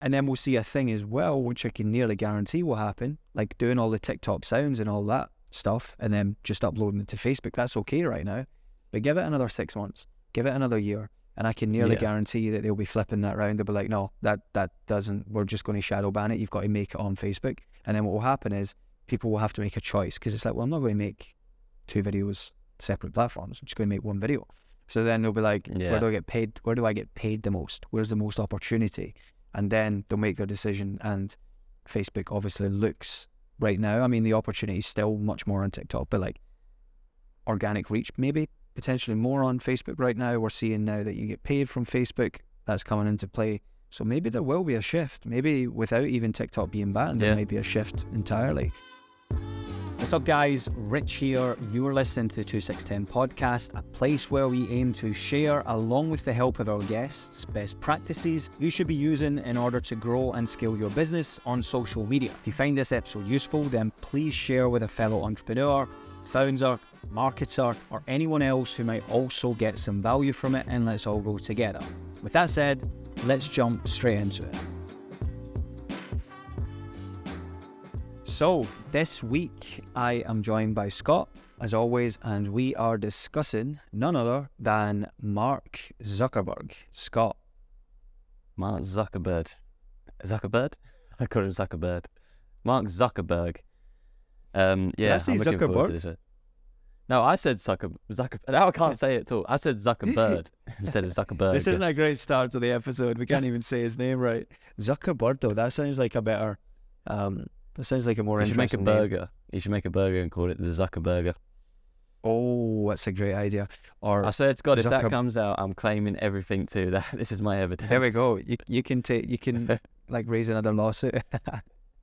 And then we'll see a thing as well, which I can nearly guarantee will happen, like doing all the TikTok sounds and all that stuff, and then just uploading it to Facebook. That's okay right now, but give it another 6 months, give it another year, and I can nearly guarantee that they'll be flipping that round. They'll be like, no, that doesn't, we're just going to shadow ban it. You've got to make it on Facebook. And then what will happen is people will have to make a choice, because it's like, well, I'm not going to make 2 videos, separate platforms. I'm just going to make 1 video. So then they'll be like, where do I get paid? Where do I get paid the most? Where's the most opportunity? And then they'll make their decision. And Facebook obviously looks right now, I mean, the opportunity is still much more on TikTok, but like organic reach, maybe potentially more on Facebook right now. We're seeing now that you get paid from Facebook. That's coming into play. So maybe there will be a shift. Maybe without even TikTok being banned, there may be a shift entirely. What's up, guys? Rich here. You're listening to the 2610 podcast, a place where we aim to share, along with the help of our guests, best practices you should be using in order to grow and scale your business on social media. If you find this episode useful, then please share with a fellow entrepreneur, founder, marketer, or anyone else who might also get some value from it, and let's all grow together. With that said, let's jump straight into it. So this week I am joined by Scott, as always, and we are discussing none other than Mark Zuckerberg. Scott. Mark Zuckerberg. Zuckerberg? I call him Zuckerberg. Mark Zuckerberg. Did I say I'm looking forward to this. No, I said Zuckerberg. Now I can't say it at all. I said Zuckerberg instead of Zuckerberg. This isn't a great start to the episode. We can't even say his name right. Zuckerberg, though, that sounds like a better... that sounds like a more interesting name. You should make a burger. Name. You should make a burger and call it the Zuckerburger. Oh, that's a great idea. Or I swear to God, if that comes out, I'm claiming everything too. That this is my evidence. There we go. You can like raise another lawsuit.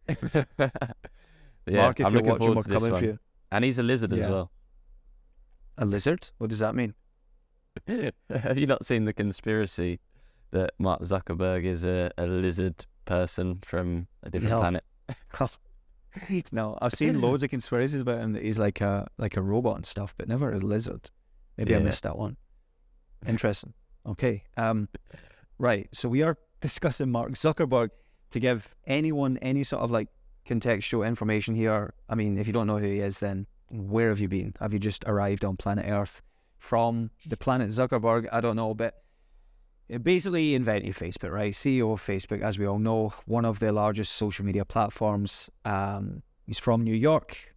Mark, if I'm you're looking watching, we're forward to this coming one. for you. And he's a lizard as well. A lizard? What does that mean? Have you not seen the conspiracy that Mark Zuckerberg is a lizard person from a different planet? No, I've seen loads of conspiracies about him that he's like a robot and stuff, but never a lizard. Maybe I missed that one. Interesting. Okay. Right. So we are discussing Mark Zuckerberg. To give anyone any sort of like contextual information here, I mean, if you don't know who he is, then where have you been? Have you just arrived on planet Earth from the planet Zuckerberg? I don't know, but it basically invented Facebook, right? CEO of Facebook, as we all know, one of the largest social media platforms. He's from New York.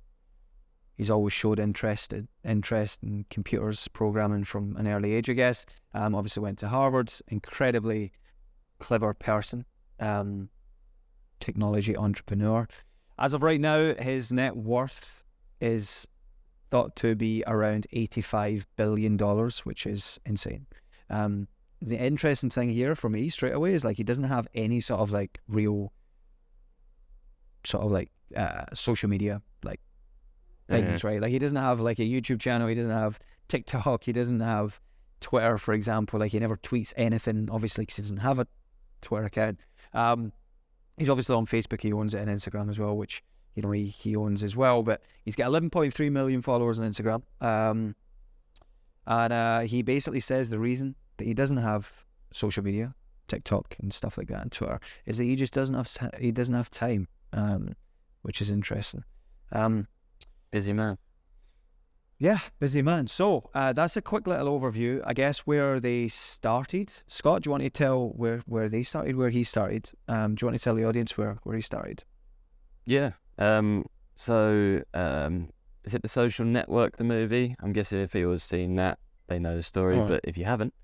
He's always showed interest in computers, programming from an early age, I guess. Obviously went to Harvard. Incredibly clever person. Technology entrepreneur. As of right now, his net worth is thought to be around $85 billion, which is insane. The interesting thing here for me straight away is like he doesn't have any sort of like real sort of like social media like things, right? Like he doesn't have like a YouTube channel, he doesn't have TikTok, he doesn't have Twitter, for example. Like he never tweets anything, obviously, because he doesn't have a Twitter account. He's obviously on Facebook, he owns it, and Instagram as well, which, you know, he owns as well. But he's got 11.3 million followers on Instagram. And he basically says the reason that he doesn't have social media, TikTok and stuff like that, and Twitter, is that he just doesn't have time, which is interesting. Busy man. Yeah, busy man. So that's a quick little overview, I guess, where they started. Scott, do you want to tell where they started, where he started? Do you want to tell the audience where he started? Yeah. So is it The Social Network, the movie? I'm guessing if anyone's seen that, they know the story. Oh. But if you haven't,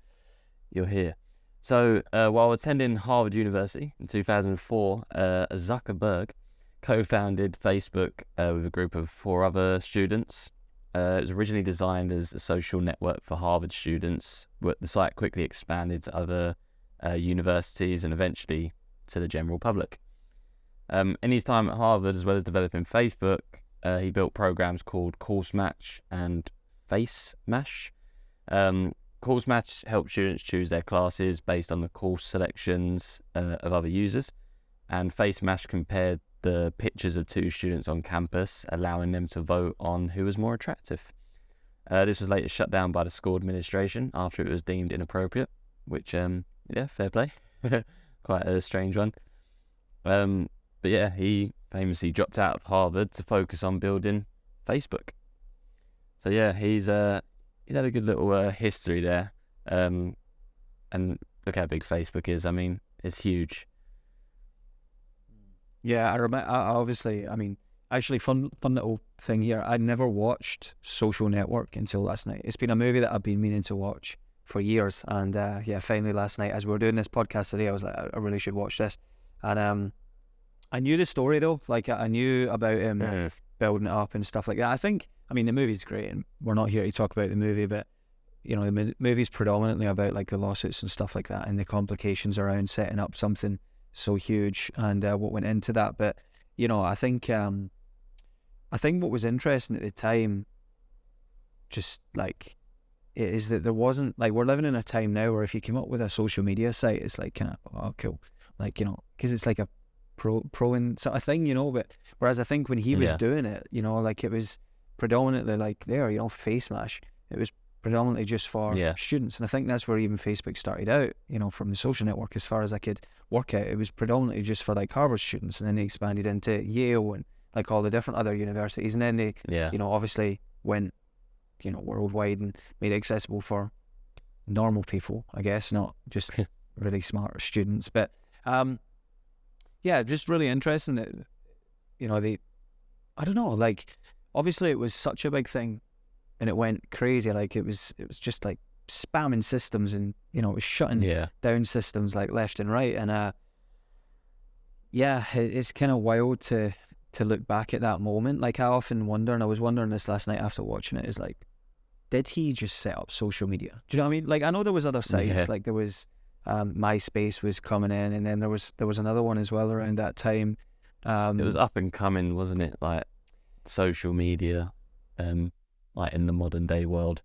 you're here. So while attending Harvard University in 2004, Zuckerberg co-founded Facebook with a group of 4 other students. It was originally designed as a social network for Harvard students, but the site quickly expanded to other universities and eventually to the general public. In his time at Harvard, as well as developing Facebook, he built programs called Course Match and Face Mash. Course Match helped students choose their classes based on the course selections of other users, and Face Mash compared the pictures of 2 students on campus, allowing them to vote on who was more attractive. This was later shut down by the school administration after it was deemed inappropriate, which, fair play. Quite a strange one. But yeah, he famously dropped out of Harvard to focus on building Facebook. So yeah, he's had a good little history there. And look how big Facebook is. I mean, it's huge. Yeah, I remember. Obviously, I mean, actually, fun little thing here. I never watched Social Network until last night. It's been a movie that I've been meaning to watch for years, and yeah, finally last night, as we were doing this podcast today, I was like, I really should watch this. And I knew the story though. Like, I knew about him building it up and stuff like that. I mean, the movie's great, and we're not here to talk about the movie, but you know, the movie's predominantly about like the lawsuits and stuff like that, and the complications around setting up something so huge, and what went into that. But you know, I think what was interesting at the time, just like, it is that there wasn't, like, we're living in a time now where if you came up with a social media site, it's like kind of, oh, cool, like, you know, because it's like a pro and sort of thing, you know. But whereas I think when he was doing it, you know, like, it was predominantly like there, you know, Face Mash, it was predominantly just for students. And I think that's where even Facebook started out, you know, from the social network, as far as I could work out. It was predominantly just for like Harvard students, and then they expanded into Yale and like all the different other universities, and then they you know, obviously went, you know, worldwide and made it accessible for normal people, I guess, not just really smart students. But yeah, just really interesting that, you know, I don't know, like, obviously it was such a big thing and it went crazy. Like, it was just like spamming systems, and you know, it was shutting down systems like left and right. And yeah, it's kind of wild to look back at that moment. Like, I often wonder, and I was wondering this last night after watching it, is like, did he just set up social media? Do you know what I mean? Like, I know there was other sites, like there was MySpace was coming in, and then there was another one as well around that time. It was up and coming, wasn't it? Like, social media, like in the modern day world.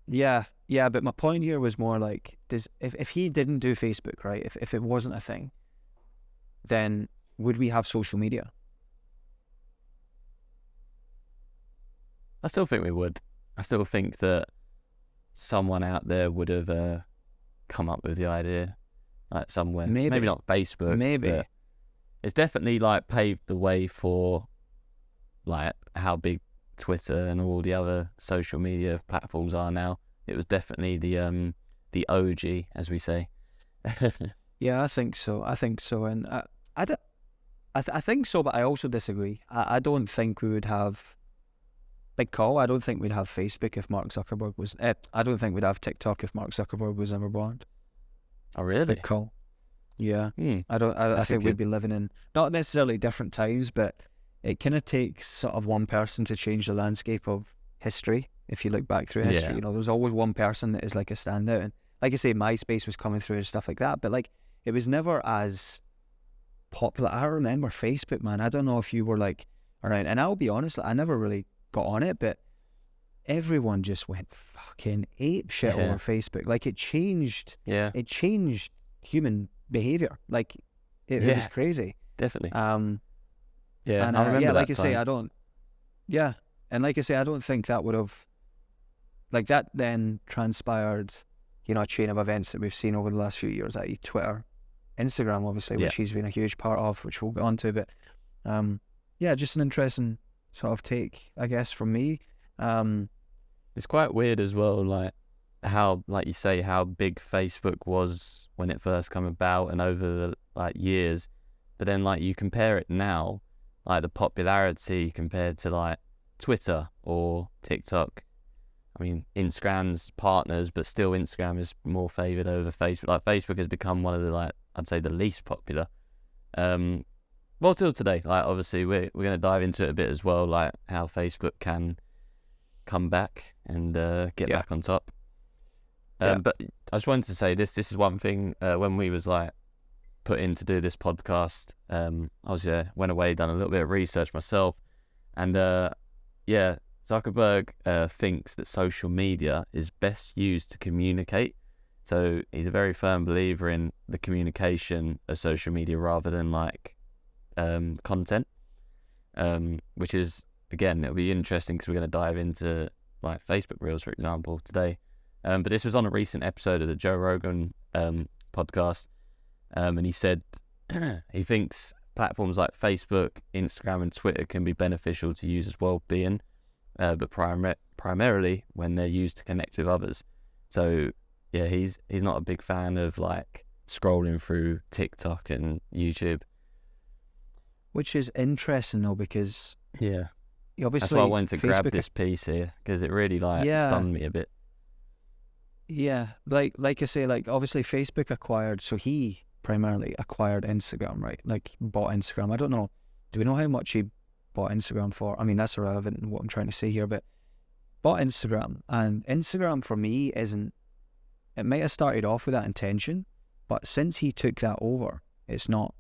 Yeah, but my point here was more like, if he didn't do Facebook, right? If it wasn't a thing, then would we have social media? I still think we would. I still think that someone out there would have come up with the idea, like somewhere. Maybe not Facebook. Maybe. It's definitely like paved the way for like how big Twitter and all the other social media platforms are now. It was definitely the OG, as we say. Yeah, I think so. And I think so, but I also disagree. I don't think we would have, big call, I don't think we'd have Facebook if Mark Zuckerberg was, I don't think we'd have TikTok if Mark Zuckerberg was ever born. Oh, really? Big call. Yeah. I think we'd be living in, not necessarily different times, but it kind of takes sort of one person to change the landscape of history. If you look back through history, you know, there's always one person that is like a standout. And like I say, MySpace was coming through and stuff like that, but like, it was never as popular. I remember Facebook, man. I don't know if you were like around, and I'll be honest, I never really got on it, but everyone just went fucking ape shit over Facebook. Like, it changed human behavior. Like, it was crazy. Definitely. And I remember like I time. say, I don't think that would have, like, that then transpired, you know, a chain of events that we've seen over the last few years, i.e. Twitter, Instagram, obviously, which he's been a huge part of, which we'll get on to. But just an interesting sort of take, I guess, from me. It's quite weird as well, like how, like you say, how big Facebook was when it first came about and over the like years, but then like you compare it now, like the popularity compared to like Twitter or TikTok. I mean, Instagram's partners, but still Instagram is more favoured over Facebook. Like, Facebook has become one of the, like, I'd say the least popular. Well, till today, like, obviously we're going to dive into it a bit as well, like how Facebook can come back and get back on top. But I just wanted to say this is one thing, when we was like put in to do this podcast, I was went away, done a little bit of research myself, and Zuckerberg thinks that social media is best used to communicate. So he's a very firm believer in the communication of social media rather than like content, which is, again, it'll be interesting because we're going to dive into like Facebook Reels, for example, today. But this was on a recent episode of the Joe Rogan podcast, and he said he thinks platforms like Facebook, Instagram, and Twitter can be beneficial to users' well-being, but primarily when they're used to connect with others. So yeah, he's not a big fan of like scrolling through TikTok and YouTube. Which is interesting though, because Yeah, obviously that's why I wanted to grab Facebook, this piece here, because it really like yeah, stunned me a bit. yeah, like I say, like obviously Facebook acquired, so he primarily acquired Instagram, right? Like bought Instagram. I don't know. Do we know how much he bought Instagram for? I mean, that's irrelevant in what I'm trying to say here, but bought Instagram, and Instagram for me isn't. It might have started off with that intention, but since he took that over, it's not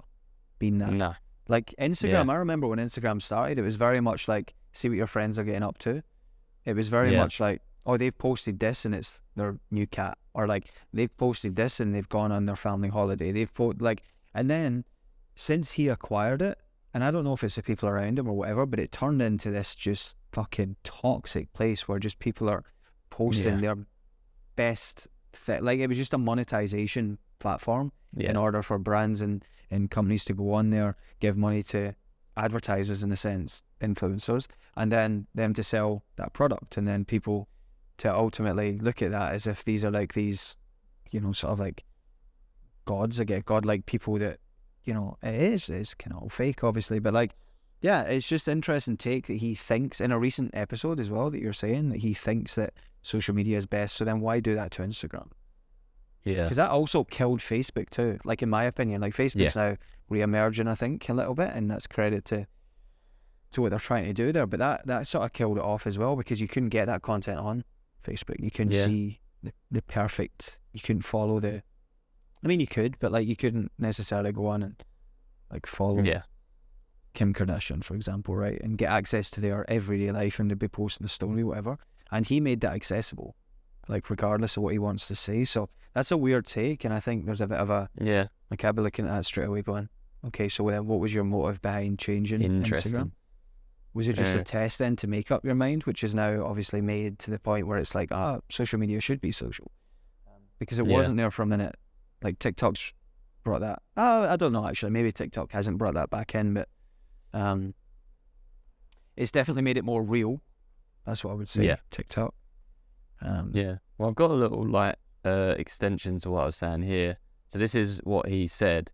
been that. No. Like Instagram, I remember when Instagram started, it was very much like, see what your friends are getting up to. It was very much like, oh, they've posted this and it's their new cat, or like they've posted this and they've gone on their family holiday. And then since he acquired it, and I don't know if it's the people around him or whatever, but it turned into this just fucking toxic place where just people are posting their best like it was just a monetization platform in order for brands and companies to go on there, give money to advertisers, in a sense, influencers, and then them to sell that product, and then people to ultimately look at that as if these are like these, sort of like gods, godlike people that, it's kind of all fake, obviously, but like, yeah, it's just interesting take that he thinks in a recent episode as well that you're saying that he thinks that social media is best. So then why do that to Instagram? Yeah, because that also killed Facebook too. Like in my opinion, like Facebook's now re-emerging, I think, a little bit, and that's credit to what they're trying to do there. But that sort of killed it off as well, because you couldn't get that content on Facebook. You couldn't see the perfect. You couldn't follow the. I mean, you could, but like you couldn't necessarily go on and like follow Kim Kardashian, for example, right, and get access to their everyday life, and they'd be posting a story, whatever. And he made that accessible, like regardless of what he wants to say. So that's a weird take, and I think there's a bit of a like I'd be looking at that straight away, going, okay, so then what was your motive behind changing Instagram? Was it just a test then to make up your mind, which is now obviously made to the point where it's like, social media should be social, because it wasn't there for a minute. Like TikTok's brought that. I don't know, actually, maybe TikTok hasn't brought that back in, but it's definitely made it more real. That's what I would say. TikTok. Well, I've got a little like extension to what I was saying here. So this is what he said.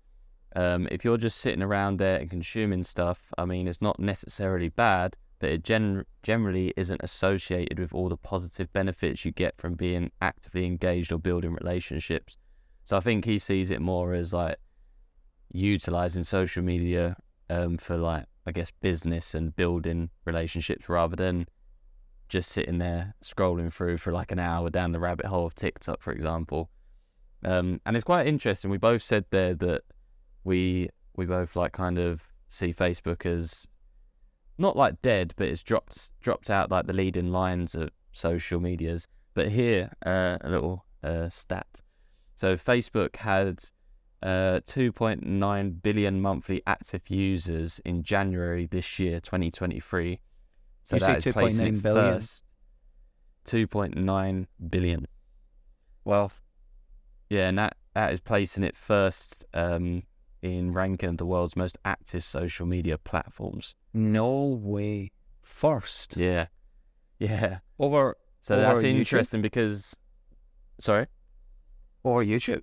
If you're just sitting around there and consuming stuff, I mean, it's not necessarily bad, but it generally isn't associated with all the positive benefits you get from being actively engaged or building relationships. So I think he sees it more as like utilizing social media for like, I guess, business and building relationships, rather than just sitting there scrolling through for like an hour down the rabbit hole of TikTok, for example. And it's quite interesting. We both said there that we both like kind of see Facebook as not like dead, but it's dropped out like the leading lines of social medias. But here, a little stat. So Facebook had 2.9 billion monthly active users in January this year, 2023. So you that say is placing 2.9 it billion? first. 2.9 billion. Well, yeah, and that is placing it first in ranking of the world's most active social media platforms. no way. First. Yeah. Over. So over that's YouTube? interesting because, sorry. Or YouTube.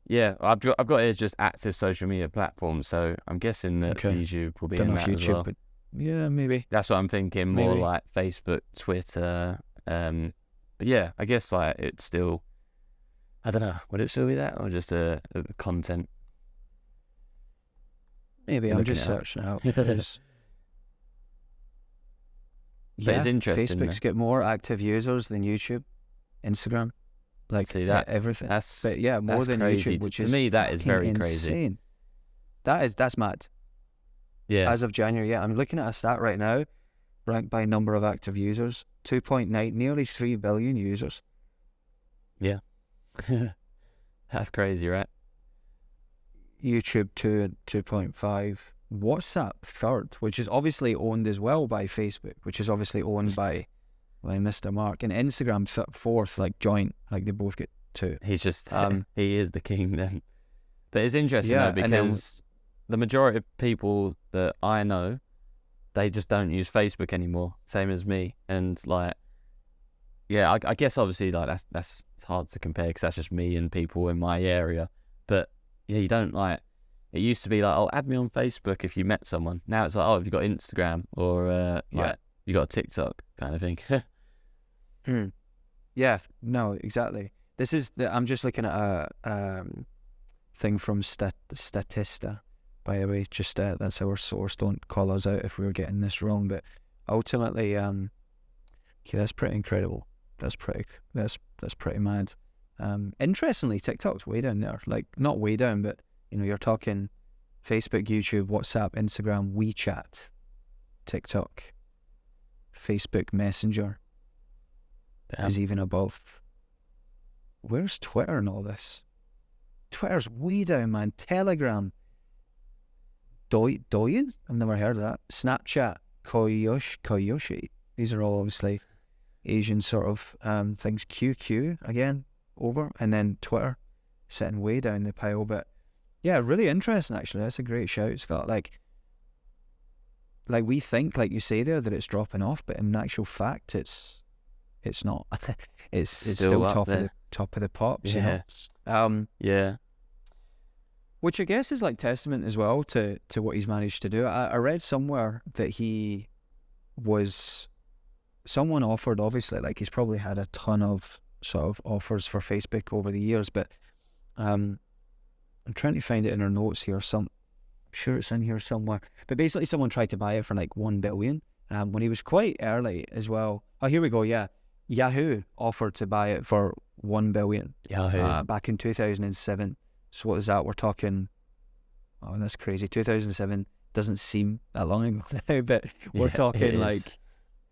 Yeah, I've got here just active social media platforms, so I'm guessing that YouTube will be Don't in know if that as well. but yeah, maybe. That's what I'm thinking, more Maybe. like Facebook, Twitter. But yeah, I guess like it's still, I don't know, would it still be that or just a content? Maybe I'm Looking just it up. searching out. But it's interesting, Facebook's got more active users than YouTube, Instagram, like See that? everything. That's But yeah, more that's than crazy. YouTube, which To is me, that is fucking very crazy. insane. That's mad. Yeah, As of January, I'm looking at a stat right now, ranked by number of active users, 2.9, nearly 3 billion users. that's crazy, right? YouTube 2 and 2.5. WhatsApp third, which is obviously owned as well by Facebook, which is obviously owned by Mr. Mark, and Instagram fourth, like joint, like they both get 2. He's just he is the king then. But it's interesting though, because the majority of people that I know, they just don't use Facebook anymore, same as me. And like, yeah, I guess obviously like that's it's hard to compare because that's just me and people in my area. But yeah, you don't like. It used to be like, oh, add me on Facebook if you met someone. Now it's like, oh, have you got Instagram or like you got a TikTok kind of thing. Yeah, no, exactly. I'm just looking at a thing from Statista, by the way. Just that's our source. Don't call us out if we were getting this wrong. But ultimately, yeah, that's pretty incredible. That's pretty mad. Interestingly, TikTok's way down there. Like, not way down, but you're talking Facebook, YouTube, WhatsApp, Instagram, WeChat, TikTok, Facebook Messenger is even above. Where's Twitter in all this? Twitter's way down, man. Telegram, Douyin? I've never heard of that. Snapchat, Koyoshi. These are all obviously Asian sort of things. QQ, again, over. And then Twitter, sitting way down the pile. But yeah, really interesting, actually. That's a great shout. It's got like we think, like you say there, that it's dropping off, but in actual fact, it's not. it's still top of the pops. Yeah. Yeah. Which I guess is like testament as well to what he's managed to do. I read somewhere that someone offered, obviously, like he's probably had a ton of sort of offers for Facebook over the years, but I'm trying to find it in our notes here. I'm sure it's in here somewhere. But basically someone tried to buy it for like 1 billion when he was quite early as well. Oh, here we go, yeah. Yahoo offered to buy it for 1 billion back in 2007. So what is that? We're talking, oh, that's crazy. 2007 doesn't seem that long ago now, but we're talking like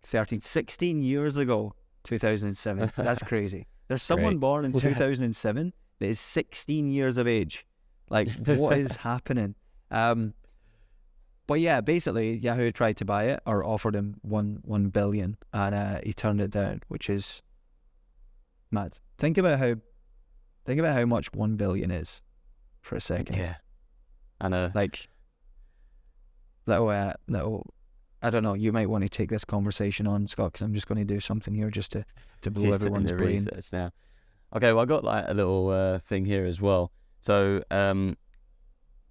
16 years ago, 2007. That's crazy. There's someone born in 2007 that is 16 years of age. Like, what is happening? But yeah, basically Yahoo tried to buy it or offered him 1 billion, and he turned it down, which is mad. Think about how much 1 billion is for a second. Yeah, I know. Like, little. I don't know. You might want to take this conversation on, Scott, because I'm just going to do something here just to blow everyone's brain now. Okay, well, I got like a little thing here as well. So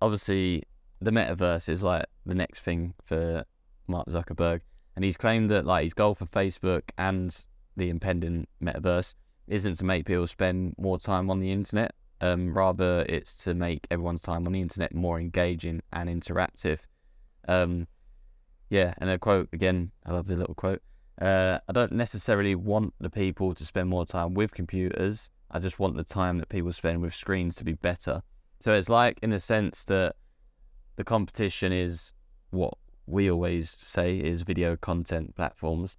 obviously the metaverse is like the next thing for Mark Zuckerberg, and he's claimed that like his goal for Facebook and the impending metaverse isn't to make people spend more time on the internet. Rather, it's to make everyone's time on the internet more engaging and interactive. Yeah, and a quote again. I love the little quote. I don't necessarily want the people to spend more time with computers. I just want the time that people spend with screens to be better. So it's like, in a sense, that the competition is what we always say is video content platforms,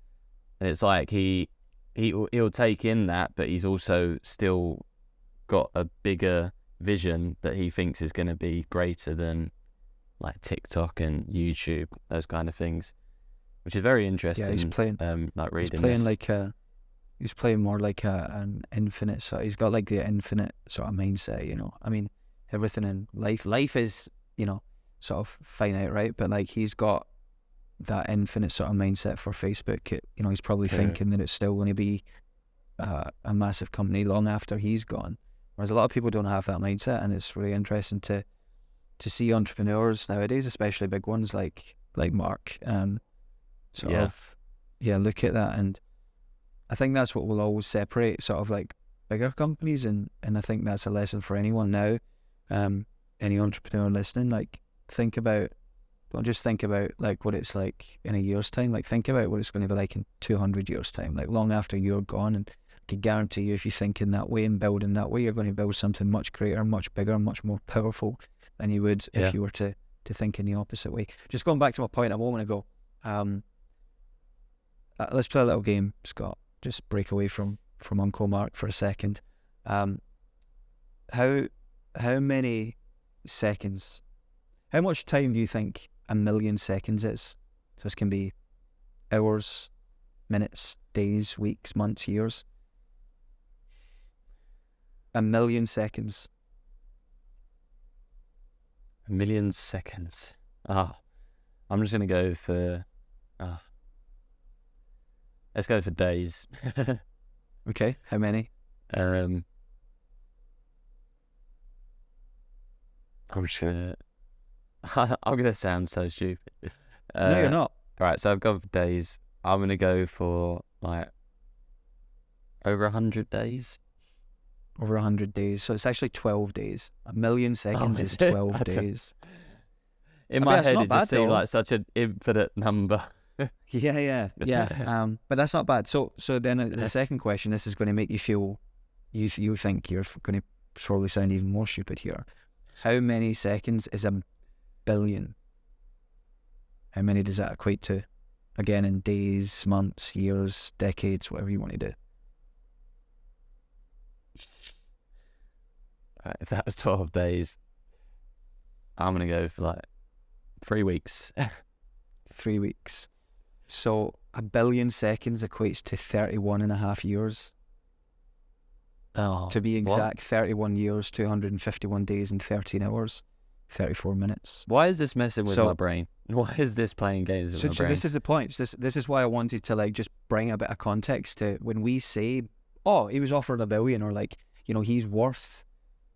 and it's like he'll take in that, but he's also still got a bigger vision that he thinks is going to be greater than like TikTok and YouTube, those kind of things, which is very interesting. Yeah, he's playing. Like reading. He's playing more like an infinite. So he's got like the infinite sort of mindset. I mean, everything in life is sort of finite, right? But like he's got that infinite sort of mindset for Facebook. He's probably thinking that it's still going to be a massive company long after he's gone. Whereas a lot of people don't have that mindset, and it's really interesting to see entrepreneurs nowadays, especially big ones like Mark, look at that. And I think that's what will always separate sort of like bigger companies, and I think that's a lesson for anyone now. Any entrepreneur listening, like don't just think about like what it's like in a year's time. Like, think about what it's going to be like in 200 years' time, like long after you're gone. And I can guarantee you, if you think in that way and build in that way, you're going to build something much greater, much bigger, much more powerful than you would if you were to think in the opposite way. Just going back to my point a moment ago, let's play a little game, Scott. Just break away from Uncle Mark for a second. How many seconds, how much time do you think 1 million seconds is? So this can be hours, minutes, days, weeks, months, years. 1 million seconds. 1 million seconds. I'm just gonna go for. Let's go for days. Okay, how many? I'm just gonna. I'm gonna sound so stupid. No, you're not. Right, so I've gone for days. I'm gonna go for like over 100 days. Over 100 days. So it's actually 12 days. 1 million seconds is is it? 12 days. In I my mean, that's head, not it bad, just seemed though. like such an infinite number. Yeah. But that's not bad. So then the second question, this is going to make you feel, you think you're going to probably sound even more stupid here. How many seconds is 1 billion? How many does that equate to? Again, in days, months, years, decades, whatever you want to do. Right, if that was 12 days, I'm gonna go for like 3 weeks. 3 weeks. So 1 billion seconds equates to 31.5 years. Oh, To be what? exact, 31 years, 251 days and 13 hours, 34 minutes. Why is this messing with So- my brain? Why is this playing games with So, my so brain? this is the point. This is why I wanted to like just bring a bit of context to when we say, oh, he was offered 1 billion, or like, he's worth,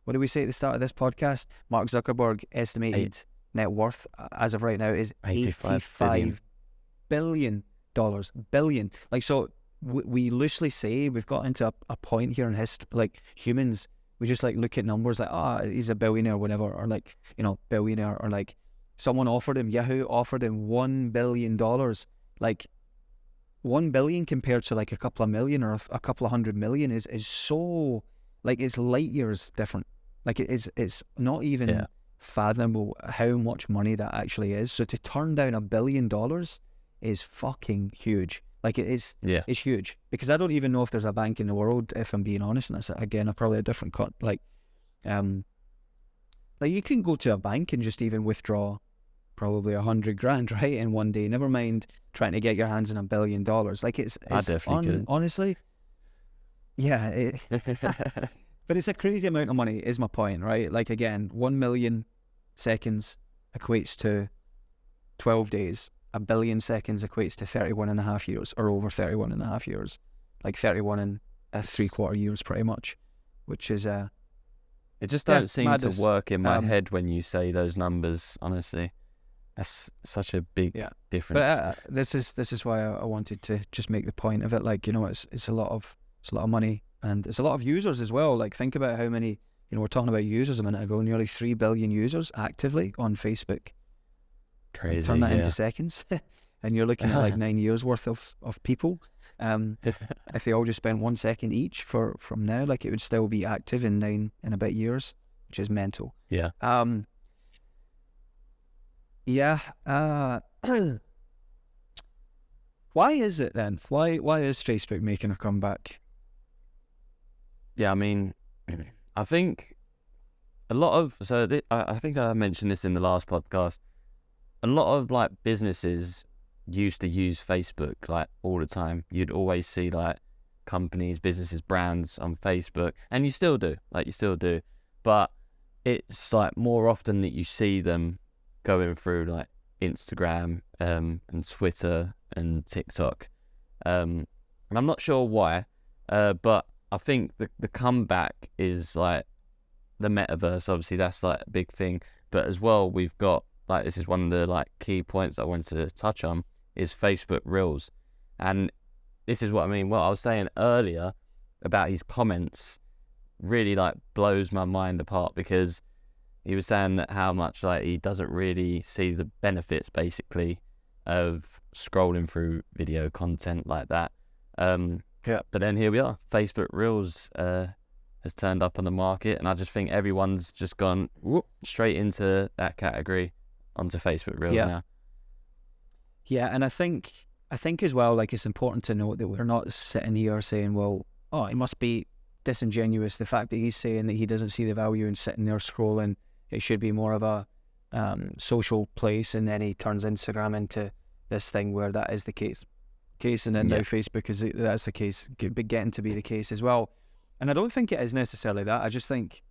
what did we say at the start of this podcast? Mark Zuckerberg estimated net worth as of right now is 85 billion dollars. Billion. Like, so we loosely say we've got into a point here in history, like humans, we just like look at numbers like, he's a billionaire or whatever, or like, billionaire, or like someone offered him, Yahoo offered him $1 billion. Like 1 billion compared to like a couple of million or a couple of 100 million is so, like, it's light years different. Like it's not even fathomable how much money that actually is. So to turn down $1 billion is fucking huge. Like it's huge, because I don't even know if there's a bank in the world, if I'm being honest, and that's again probably a different cut. Like you can go to a bank and just even withdraw probably 100 grand, right, in one day. Never mind trying to get your hands on $1 billion. Like it's I definitely could. Honestly, yeah. But it's a crazy amount of money, is my point, right? Like again, 1 million seconds equates to 12 days. 1 billion seconds equates to 31.5 years, or over 31.5 years, like 31 and 3/4 years, pretty much, which is it just don't seem madness. to work in my head when you say those numbers. Honestly, that's such a big difference. But this is why I wanted to just make the point of it. Like, it's a lot of money, and it's a lot of users as well. Like, think about how many, we're talking about users a minute ago, nearly 3 billion users actively on Facebook. Crazy. Turn that into seconds, and you're looking at like 9 years worth of people. If they all just spent 1 second each from now, like, it would still be active in 9 and a bit years, which is mental. Yeah. Why is it then? Why is Facebook making a comeback? Yeah, I mean, I think a lot of I think I mentioned this in the last podcast. A lot of like businesses used to use Facebook like all the time. You'd always see like companies, businesses, brands on Facebook, and you still do, but it's like more often that you see them going through like Instagram and Twitter and TikTok, and I'm not sure why, but I think the comeback is like the metaverse. Obviously that's like a big thing, but as well we've got, like, this is one of the like key points I wanted to touch on, is Facebook Reels. And this is what I mean. What I was saying earlier about his comments really like blows my mind apart, because he was saying that how much like he doesn't really see the benefits basically of scrolling through video content like that. But then here we are, Facebook Reels has turned up on the market, and I just think everyone's just gone straight into that category, onto Facebook Reels now. Yeah, and I think as well, like, it's important to note that we're not sitting here saying, well, it must be disingenuous, the fact that he's saying that he doesn't see the value in sitting there scrolling. It should be more of a social place, and then he turns Instagram into this thing where that is the case, and then now Facebook that's the case, getting to be the case as well. And I don't think it is necessarily that. I just think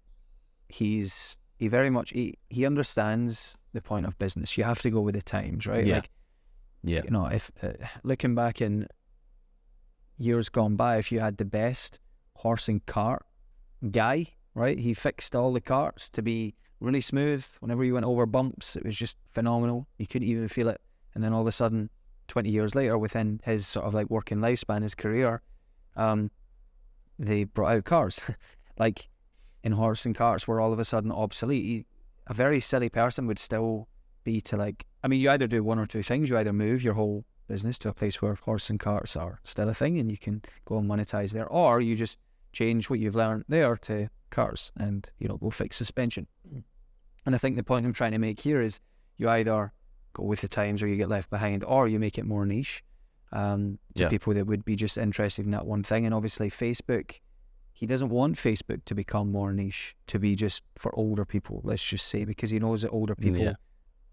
he's he very much he understands the point of business. You have to go with the times, right? Yeah. Like, Yeah. you know, if looking back in years gone by, if you had the best horse and cart guy, right? He fixed all the carts to be really smooth. Whenever you went over bumps, it was just phenomenal. You couldn't even feel it. And then all of a sudden, 20 years later, within his sort of like working lifespan, his career, they brought out cars. Like, in horse and carts were all of a sudden obsolete. A very silly person would still be to like, I mean, you either do one or two things. You either move your whole business to a place where horse and carts are still a thing and you can go and monetize there, or you just change what you've learned there to cars and, you know, go fix suspension. And I think the point I'm trying to make here is you either go with the times or you get left behind, or you make it more niche to people that would be just interested in that one thing. And obviously Facebook, he doesn't want Facebook to become more niche, to be just for older people, let's just say, because he knows that older people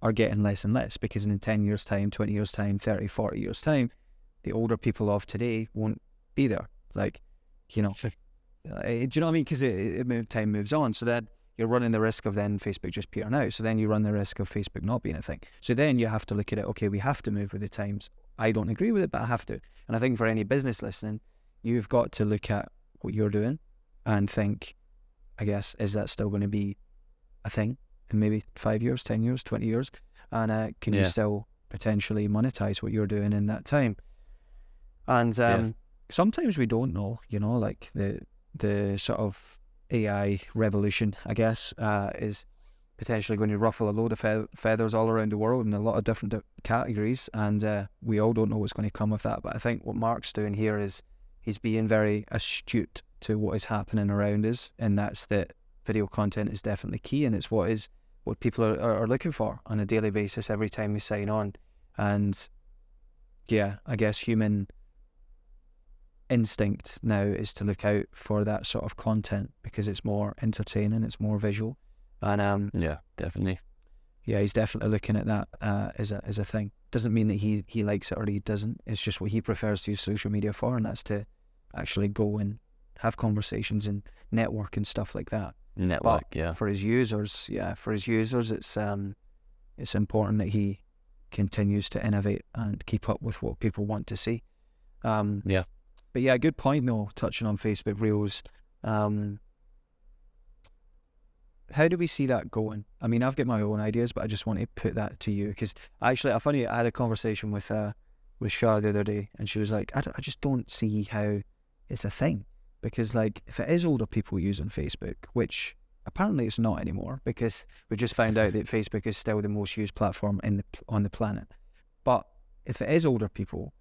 are getting less and less, because in 10 years time, 20 years time, 30, 40 years time, the older people of today won't be there. Like, you know, do you know what I mean? Because time moves on. So then you're running the risk of then Facebook just peering out. So then you run the risk of Facebook not being a thing. So then you have to look at it, okay, we have to move with the times. I don't agree with it, but I have to. And I think for any business listening, you've got to look at what you're doing and think, I guess, is that still going to be a thing in maybe 5 years, 10 years, 20 years? And can you still potentially monetize what you're doing in that time? And sometimes we don't know, you know, like the sort of AI revolution, I guess, is potentially going to ruffle a load of feathers all around the world in a lot of different categories, and we all don't know what's going to come of that. But I think what Mark's doing here is he's being very astute to what is happening around us, and that's that video content is definitely key, and it's what people are looking for on a daily basis every time they sign on. And yeah, I guess human instinct now is to look out for that sort of content because it's more entertaining, it's more visual, and yeah, definitely. Yeah, he's definitely looking at that as a thing. Doesn't mean that he likes it or he doesn't. It's just what he prefers to use social media for, and that's to actually go and have conversations and network and stuff like that. Network, but for his users, it's important that he continues to innovate and keep up with what people want to see. But yeah, good point though, touching on Facebook Reels. How do we see that going? I mean, I've got my own ideas, but I just want to put that to you, because actually, I had a conversation with Shar the other day, and she was like, I just don't see how it's a thing, because like if it is older people using Facebook, which apparently it's not anymore, because we just found out that Facebook is still the most used platform on the planet. But if it is older people,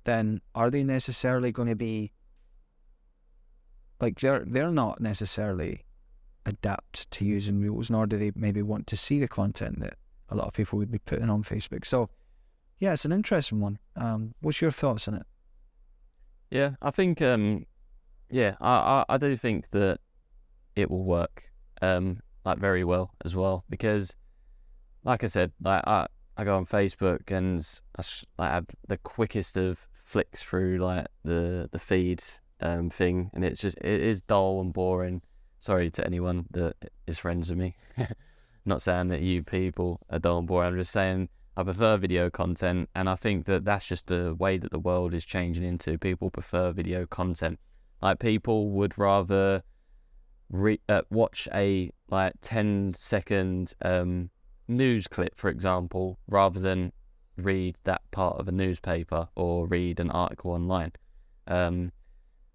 then are they necessarily going to be like they're not necessarily adapt to using Reels, nor do they maybe want to see the content that a lot of people would be putting on Facebook. So yeah, it's an interesting one. What's your thoughts on it? Yeah, I think I do think that it will work like very well as well, because like I said, like I go on Facebook and I have the quickest of flicks through like the feed thing, and it is dull and boring. Sorry to anyone that is friends with me. Not saying that you people are dull and boring. I'm just saying I prefer video content, and I think that that's just the way that the world is changing into. People prefer video content. Like people would rather watch a like 10-second news clip, for example, rather than read that part of a newspaper or read an article online.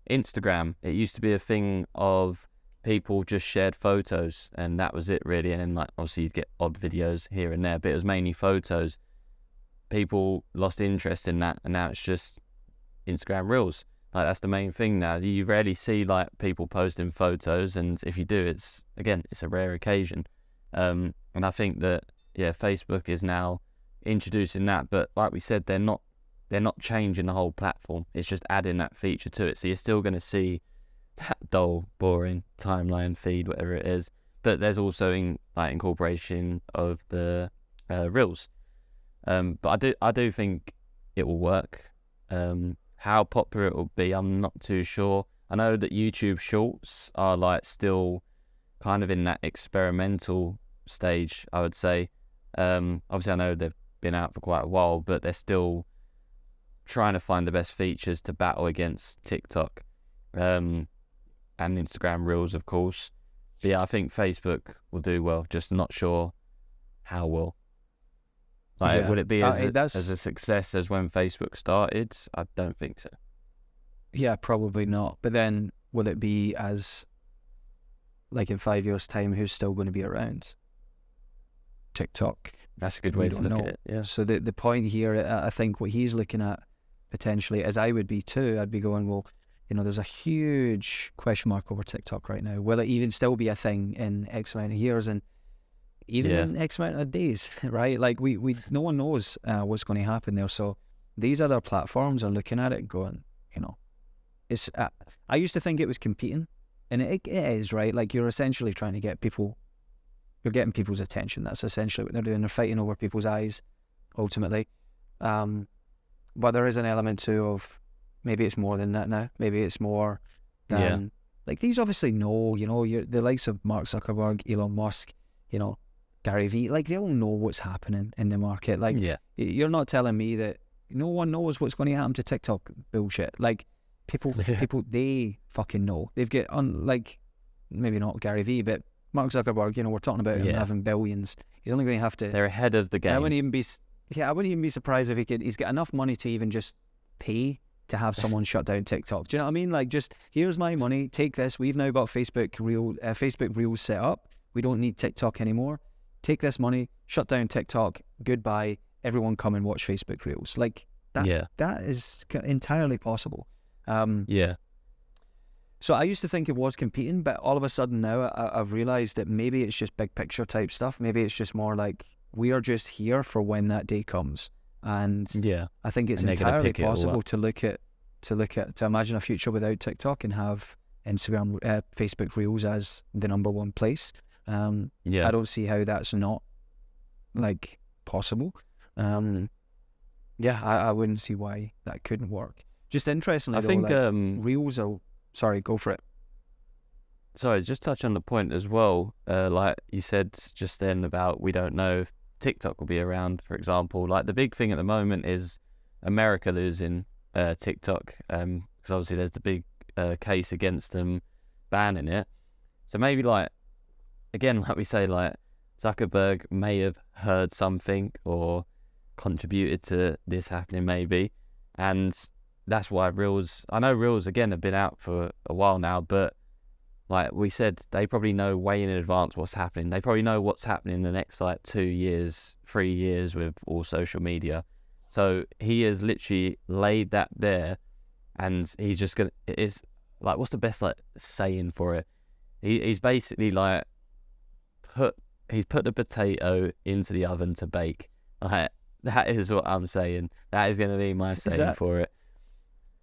Instagram, it used to be a thing of people just shared photos and that was it really, and then like obviously you'd get odd videos here and there, but it was mainly photos. People lost interest in that, and now it's just Instagram Reels. Like that's the main thing now. You rarely see like people posting photos, and if you do, it's a rare occasion. And I think that Facebook is now introducing that, but like we said, they're not changing the whole platform. It's just adding that feature to it. So you're still going to see that dull, boring timeline feed, whatever it is. But there's also incorporation of the Reels. But I do think it will work. How popular it will be, I'm not too sure. I know that YouTube Shorts are like still kind of in that experimental stage, I would say. Obviously, I know they've been out for quite a while, but they're still trying to find the best features to battle against TikTok and Instagram Reels, of course. But yeah, I think Facebook will do well, just not sure how well. Like, Yeah. would it be as a success as when Facebook started? I don't think so. Yeah, probably not. But then, will it be as, like in 5 years' time, who's still going to be around? TikTok. That's a good way to look at it. Yeah. So the point here, I think what he's looking at potentially, as I would be too, I'd be going, well, there's a huge question mark over TikTok right now. Will it even still be a thing in X amount of years and even in X amount of days, right? Like we no one knows what's going to happen there. So these other platforms are looking at it going, it's. I used to think it was competing, and it is, right? Like you're essentially trying to get people. You're getting people's attention. That's essentially what they're doing. They're fighting over people's eyes, ultimately. But there is an element too of maybe it's more than that now. Maybe it's more than like these obviously know. You're the likes of Mark Zuckerberg, Elon Musk, GaryVee. Like they all know what's happening in the market. Like you're not telling me that no one knows what's going to happen to TikTok bullshit. Like people, they fucking know. They've got like maybe not GaryVee, but Mark Zuckerberg, we're talking about him having billions. He's only going to have to. They're ahead of the game. I wouldn't even be surprised if he's got enough money to even just pay to have someone shut down TikTok. Do you know what I mean? Like, just here's my money. Take this. We've now got Facebook Reels set up. We don't need TikTok anymore. Take this money. Shut down TikTok. Goodbye. Everyone, come and watch Facebook Reels. Like that. That is entirely possible. So I used to think it was competing, but all of a sudden now I've realised that maybe it's just big picture type stuff. Maybe it's just more like we are just here for when that day comes. And I think it's entirely possible to imagine a future without TikTok and have Instagram, Facebook Reels as the number one place. I don't see how that's not like possible. I wouldn't see why that couldn't work. Just interestingly, I think Reels are. Sorry, go for it. Sorry, just touch on the point as well. Like you said just then about we don't know if TikTok will be around, for example. Like the big thing at the moment is America losing TikTok, because obviously there's the big case against them banning it. So maybe like we say, like Zuckerberg may have heard something or contributed to this happening maybe, and that's why Reels, I know Reels again have been out for a while now, but like we said, they probably know way in advance what's happening. They probably know what's happening in the next like 2 years, 3 years with all social media. So he has literally laid that there, and he's just gonna. It's like, what's the best like saying for it? He's basically like put the potato into the oven to bake. Like that is what I'm saying. That is going to be my saying for it.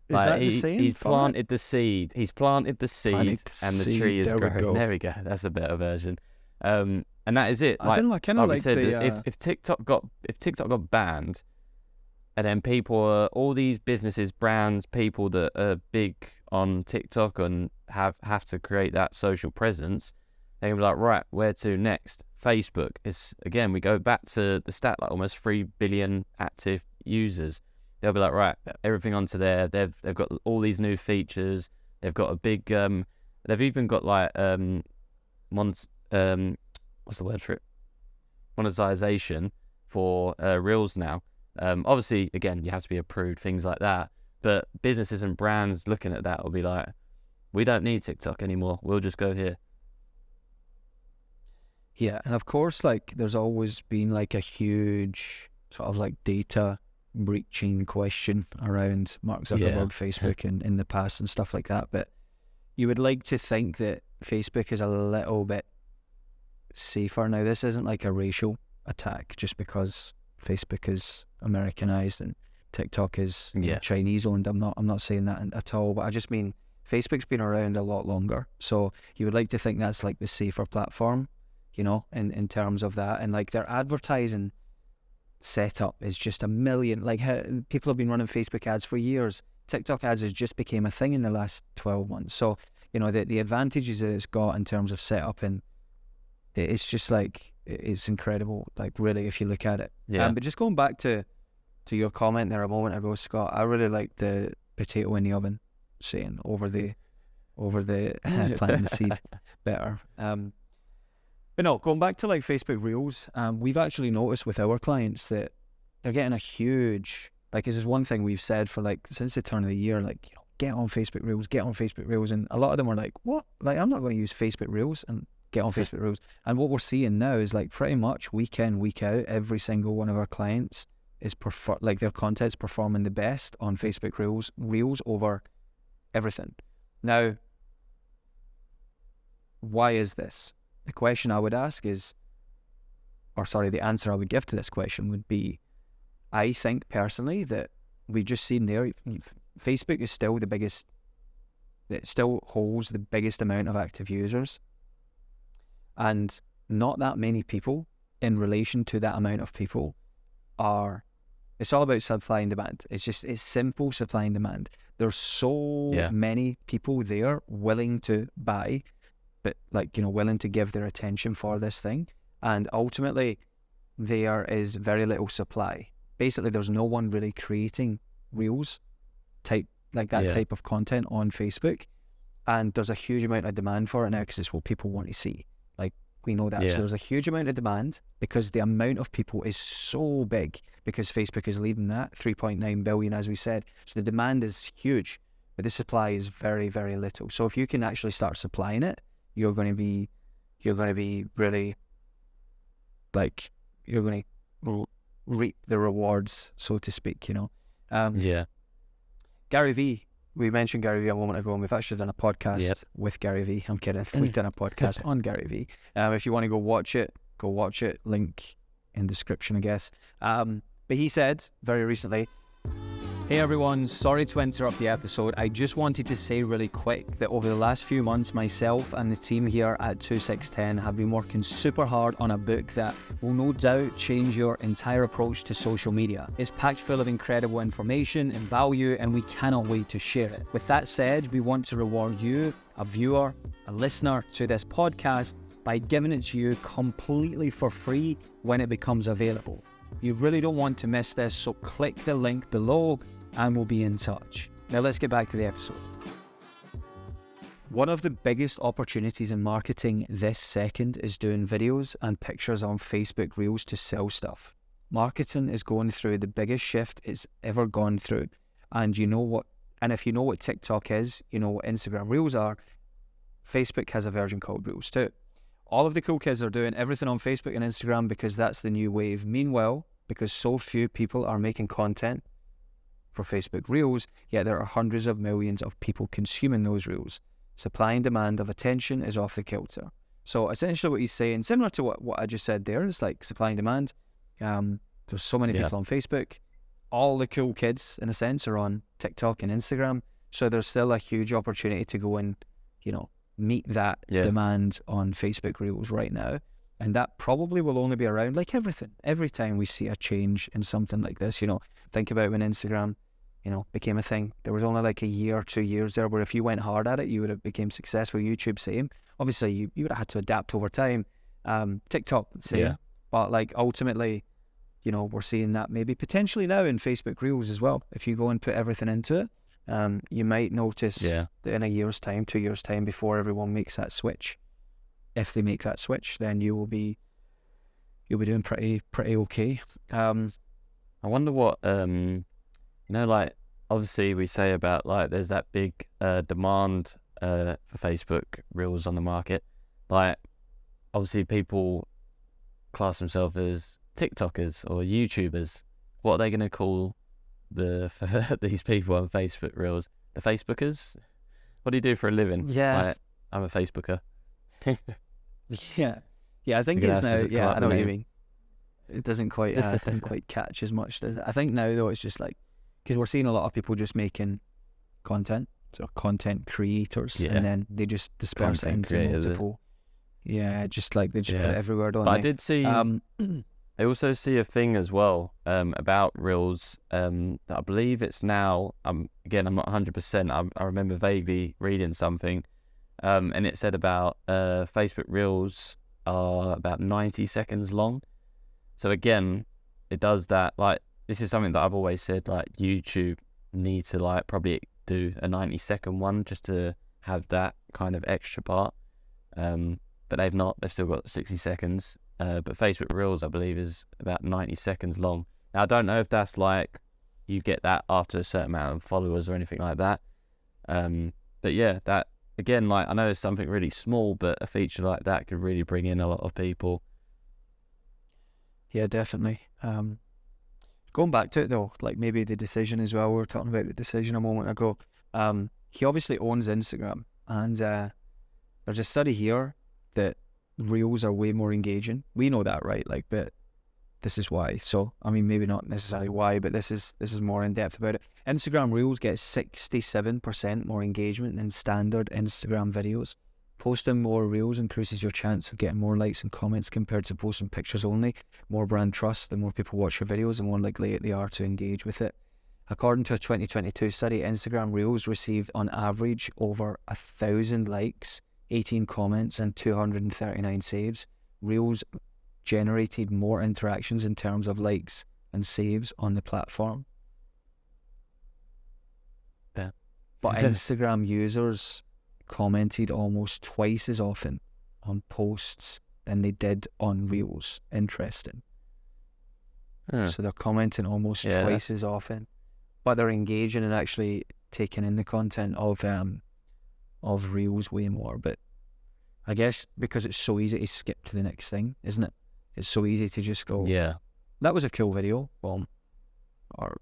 Is that the saying? He's planted the seed. He's planted the seed, and the tree is growing. There we go. That's a better version. And that is it. I don't know. I kind of like said, the. If TikTok got banned, and then all these businesses, brands, people that are big on TikTok and have to create that social presence, they can be like, right, where to next? Facebook. It's again, we go back to the stat, like almost 3 billion active users. They'll be like, right, everything onto there. They've got all these new features. They've got a big. They've even got like what's the word for it? Monetization for Reels now. Obviously, again, you have to be approved, things like that. But businesses and brands looking at that will be like, we don't need TikTok anymore. We'll just go here. Yeah, and of course, like there's always been like a huge sort of like data breaching question around Mark Zuckerberg, Facebook in the past and stuff like that. But you would like to think that Facebook is a little bit safer now. This isn't like a racial attack just because Facebook is Americanized and TikTok is Chinese owned. I'm not saying that at all, but I just mean Facebook's been around a lot longer. So you would like to think that's like the safer platform, in terms of that. And like their advertising setup is just a million. Like people have been running Facebook ads for years. TikTok ads has just became a thing in the last 12 months. So, the advantages that it's got in terms of setup and it's just like, it's incredible, like really, if you look at it. Yeah. But just going back to your comment there a moment ago, Scott, I really like the potato in the oven saying over the planting the seed better. But no, going back to like Facebook Reels, we've actually noticed with our clients that they're getting a huge, like, this is one thing we've said for like since the turn of the year, like, get on Facebook Reels, and a lot of them are like, what? Like, I'm not going to use Facebook Reels, and get on Facebook Reels. And what we're seeing now is like pretty much week in, week out, every single one of our clients is like their content's performing the best on Facebook Reels over everything. Now, why is this? The question I would ask is, the answer I would give to this question would be, I think personally that we've just seen there, Facebook is still the biggest, it still holds the biggest amount of active users, and not that many people in relation to that amount of people it's all about supply and demand. It's simple supply and demand. There's so many people there willing to buy, but like, willing to give their attention for this thing. And ultimately there is very little supply. Basically, there's no one really creating Reels type of content on Facebook. And there's a huge amount of demand for it now because it's what people want to see. Like, we know that. So there's a huge amount of demand because the amount of people is so big, because Facebook is leading that 3.9 billion, as we said. So the demand is huge, but the supply is very, very little. So if you can actually start supplying it, you're going to be really, like, you're going to reap the rewards, so to speak, GaryVee, we mentioned GaryVee a moment ago, and we've actually done a podcast with GaryVee. I'm kidding. We've done a podcast on GaryVee. If you want to go watch it. Link in description, I guess. But he said very recently, hey everyone, sorry to interrupt the episode. I just wanted to say really quick that over the last few months, myself and the team here at 2610 have been working super hard on a book that will no doubt change your entire approach to social media. It's packed full of incredible information and value, and we cannot wait to share it. With that said, we want to reward you, a viewer, a listener to this podcast, by giving it to you completely for free when it becomes available. You really don't want to miss this, so click the link below and we'll be in touch. Now let's get back to the episode. One of the biggest opportunities in marketing this second is doing videos and pictures on Facebook Reels to sell stuff. Marketing is going through the biggest shift it's ever gone through. And if you know what TikTok is, you know what Instagram Reels are, Facebook has a version called Reels too. All of the cool kids are doing everything on Facebook and Instagram because that's the new wave. Meanwhile, because so few people are making content for Facebook Reels, yet there are hundreds of millions of people consuming those Reels. Supply and demand of attention is off the kilter. So essentially what he's saying, similar to what I just said there, is like supply and demand. There's so many people on Facebook. All the cool kids, in a sense, are on TikTok and Instagram. So there's still a huge opportunity to go and, meet that demand on Facebook Reels right now. And that probably will only be around, like everything. Every time we see a change in something like this, think about when Instagram, became a thing. There was only like a year or 2 years there where if you went hard at it, you would have became successful. YouTube, same. Obviously, you would have had to adapt over time. TikTok, same. Yeah. But like ultimately, we're seeing that maybe potentially now in Facebook Reels as well. If you go and put everything into it, you might notice that in a year's time, 2 years' time, before everyone makes that switch, if they make that switch, then you'll be doing pretty okay. I wonder what like obviously we say about like there's that big demand for Facebook Reels on the market. Like obviously people class themselves as TikTokers or YouTubers. What are they going to call these people on Facebook Reels? The Facebookers? What do you do for a living? Yeah, like, I'm a Facebooker. yeah, I think it's now. Yeah, I know what you mean. It doesn't quite catch as much, does it? I think now though it's just like, because we're seeing a lot of people just making content, so content creators, and then they just disperse it into multiple. Yeah, just like they just put it everywhere, don't they? I did see. I also see a thing as well about Reels that I believe it's now. Again, I'm not 100%. I remember vaguely reading something, and it said about Facebook Reels are about 90 seconds long. So again, it does that. Like, this is something that I've always said, like, YouTube need to like probably do a 90-second one just to have that kind of extra part. But they've not. They've still got 60 seconds. But Facebook Reels, I believe, is about 90 seconds long. Now, I don't know if that's like you get that after a certain amount of followers or anything like that. But yeah, that again, like, I know it's something really small, but a feature like that could really bring in a lot of people. Yeah, definitely. Going back to it though, like maybe the decision as well. We were talking about the decision a moment ago. He obviously owns Instagram, and there's a study here that Reels are way more engaging. We know that, right? Like, but this is why. So, I mean, maybe not necessarily why, but this is more in depth about it. Instagram Reels get 67% more engagement than standard Instagram videos. Posting more Reels increases your chance of getting more likes and comments compared to posting pictures only. More brand trust. The more people watch your videos, the more likely they are to engage with it. According to a 2022 study, Instagram Reels received on average over 1,000 likes, 18 comments, and 239 saves. Reels generated more interactions in terms of likes and saves on the platform. Yeah. But Instagram users commented almost twice as often on posts than they did on Reels. Interesting. So they're commenting almost twice as often, but they're engaging and actually taking in the content of Reels way more. But I guess because it's so easy to skip to the next thing, isn't it? It's so easy to just go, yeah, that was a cool video, boom, or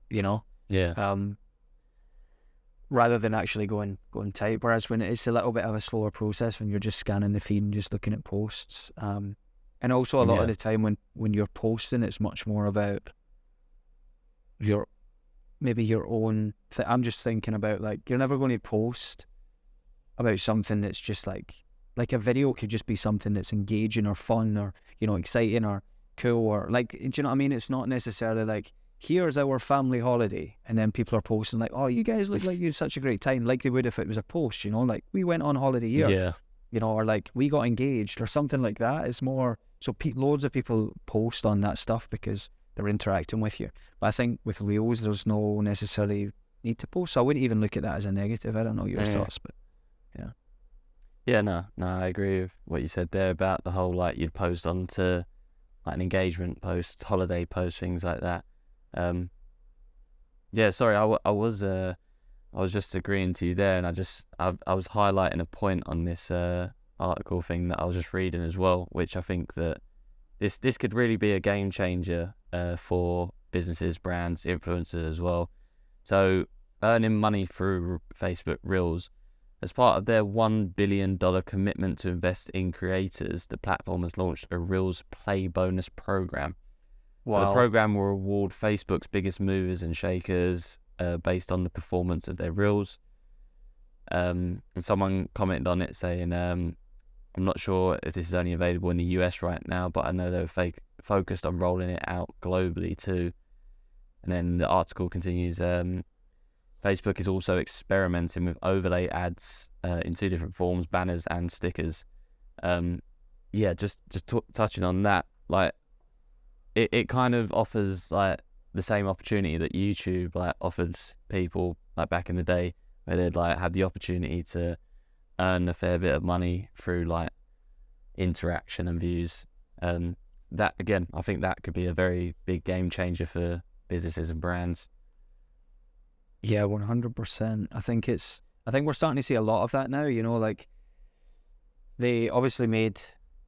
rather than actually going tight. Whereas when it's a little bit of a slower process, when you're just scanning the feed and just looking at posts, and also a lot of the time when you're posting, it's much more about your own I'm just thinking about, like, you're never going to post about something that's just like a video could just be something that's engaging or fun or, exciting or cool, or like, do you know what I mean? It's not necessarily like, here's our family holiday, and then people are posting like, oh, you guys look like you had such a great time, like they would if it was a post, like, we went on holiday here, or like, we got engaged or something like that. It's more so loads of people post on that stuff because they're interacting with you. But I think with Reels, there's no necessarily need to post, so I wouldn't even look at that as a negative. I don't know your thoughts, but no, I agree with what you said there about the whole, like, you'd post onto like an engagement post, holiday post, things like that. Sorry, I was just agreeing to you there, and I was highlighting a point on this article thing that I was just reading as well, which I think that this could really be a game changer for businesses, brands, influencers as well. So, earning money through Facebook Reels. As part of their $1 billion commitment to invest in creators, the platform has launched a Reels Play bonus program. Wow. So the program will reward Facebook's biggest movers and shakers based on the performance of their Reels. And someone commented on it saying, I'm not sure if this is only available in the US right now, but I know they're focused on rolling it out globally too. And then the article continues, Facebook is also experimenting with overlay ads in two different forms, banners and stickers. Just touching on that, like, it kind of offers like the same opportunity that YouTube like offers people like back in the day, where they'd like had the opportunity to earn a fair bit of money through like interaction and views. That again, I think that could be a very big game changer for businesses and brands. Yeah, 100%. I think we're starting to see a lot of that now, like they obviously made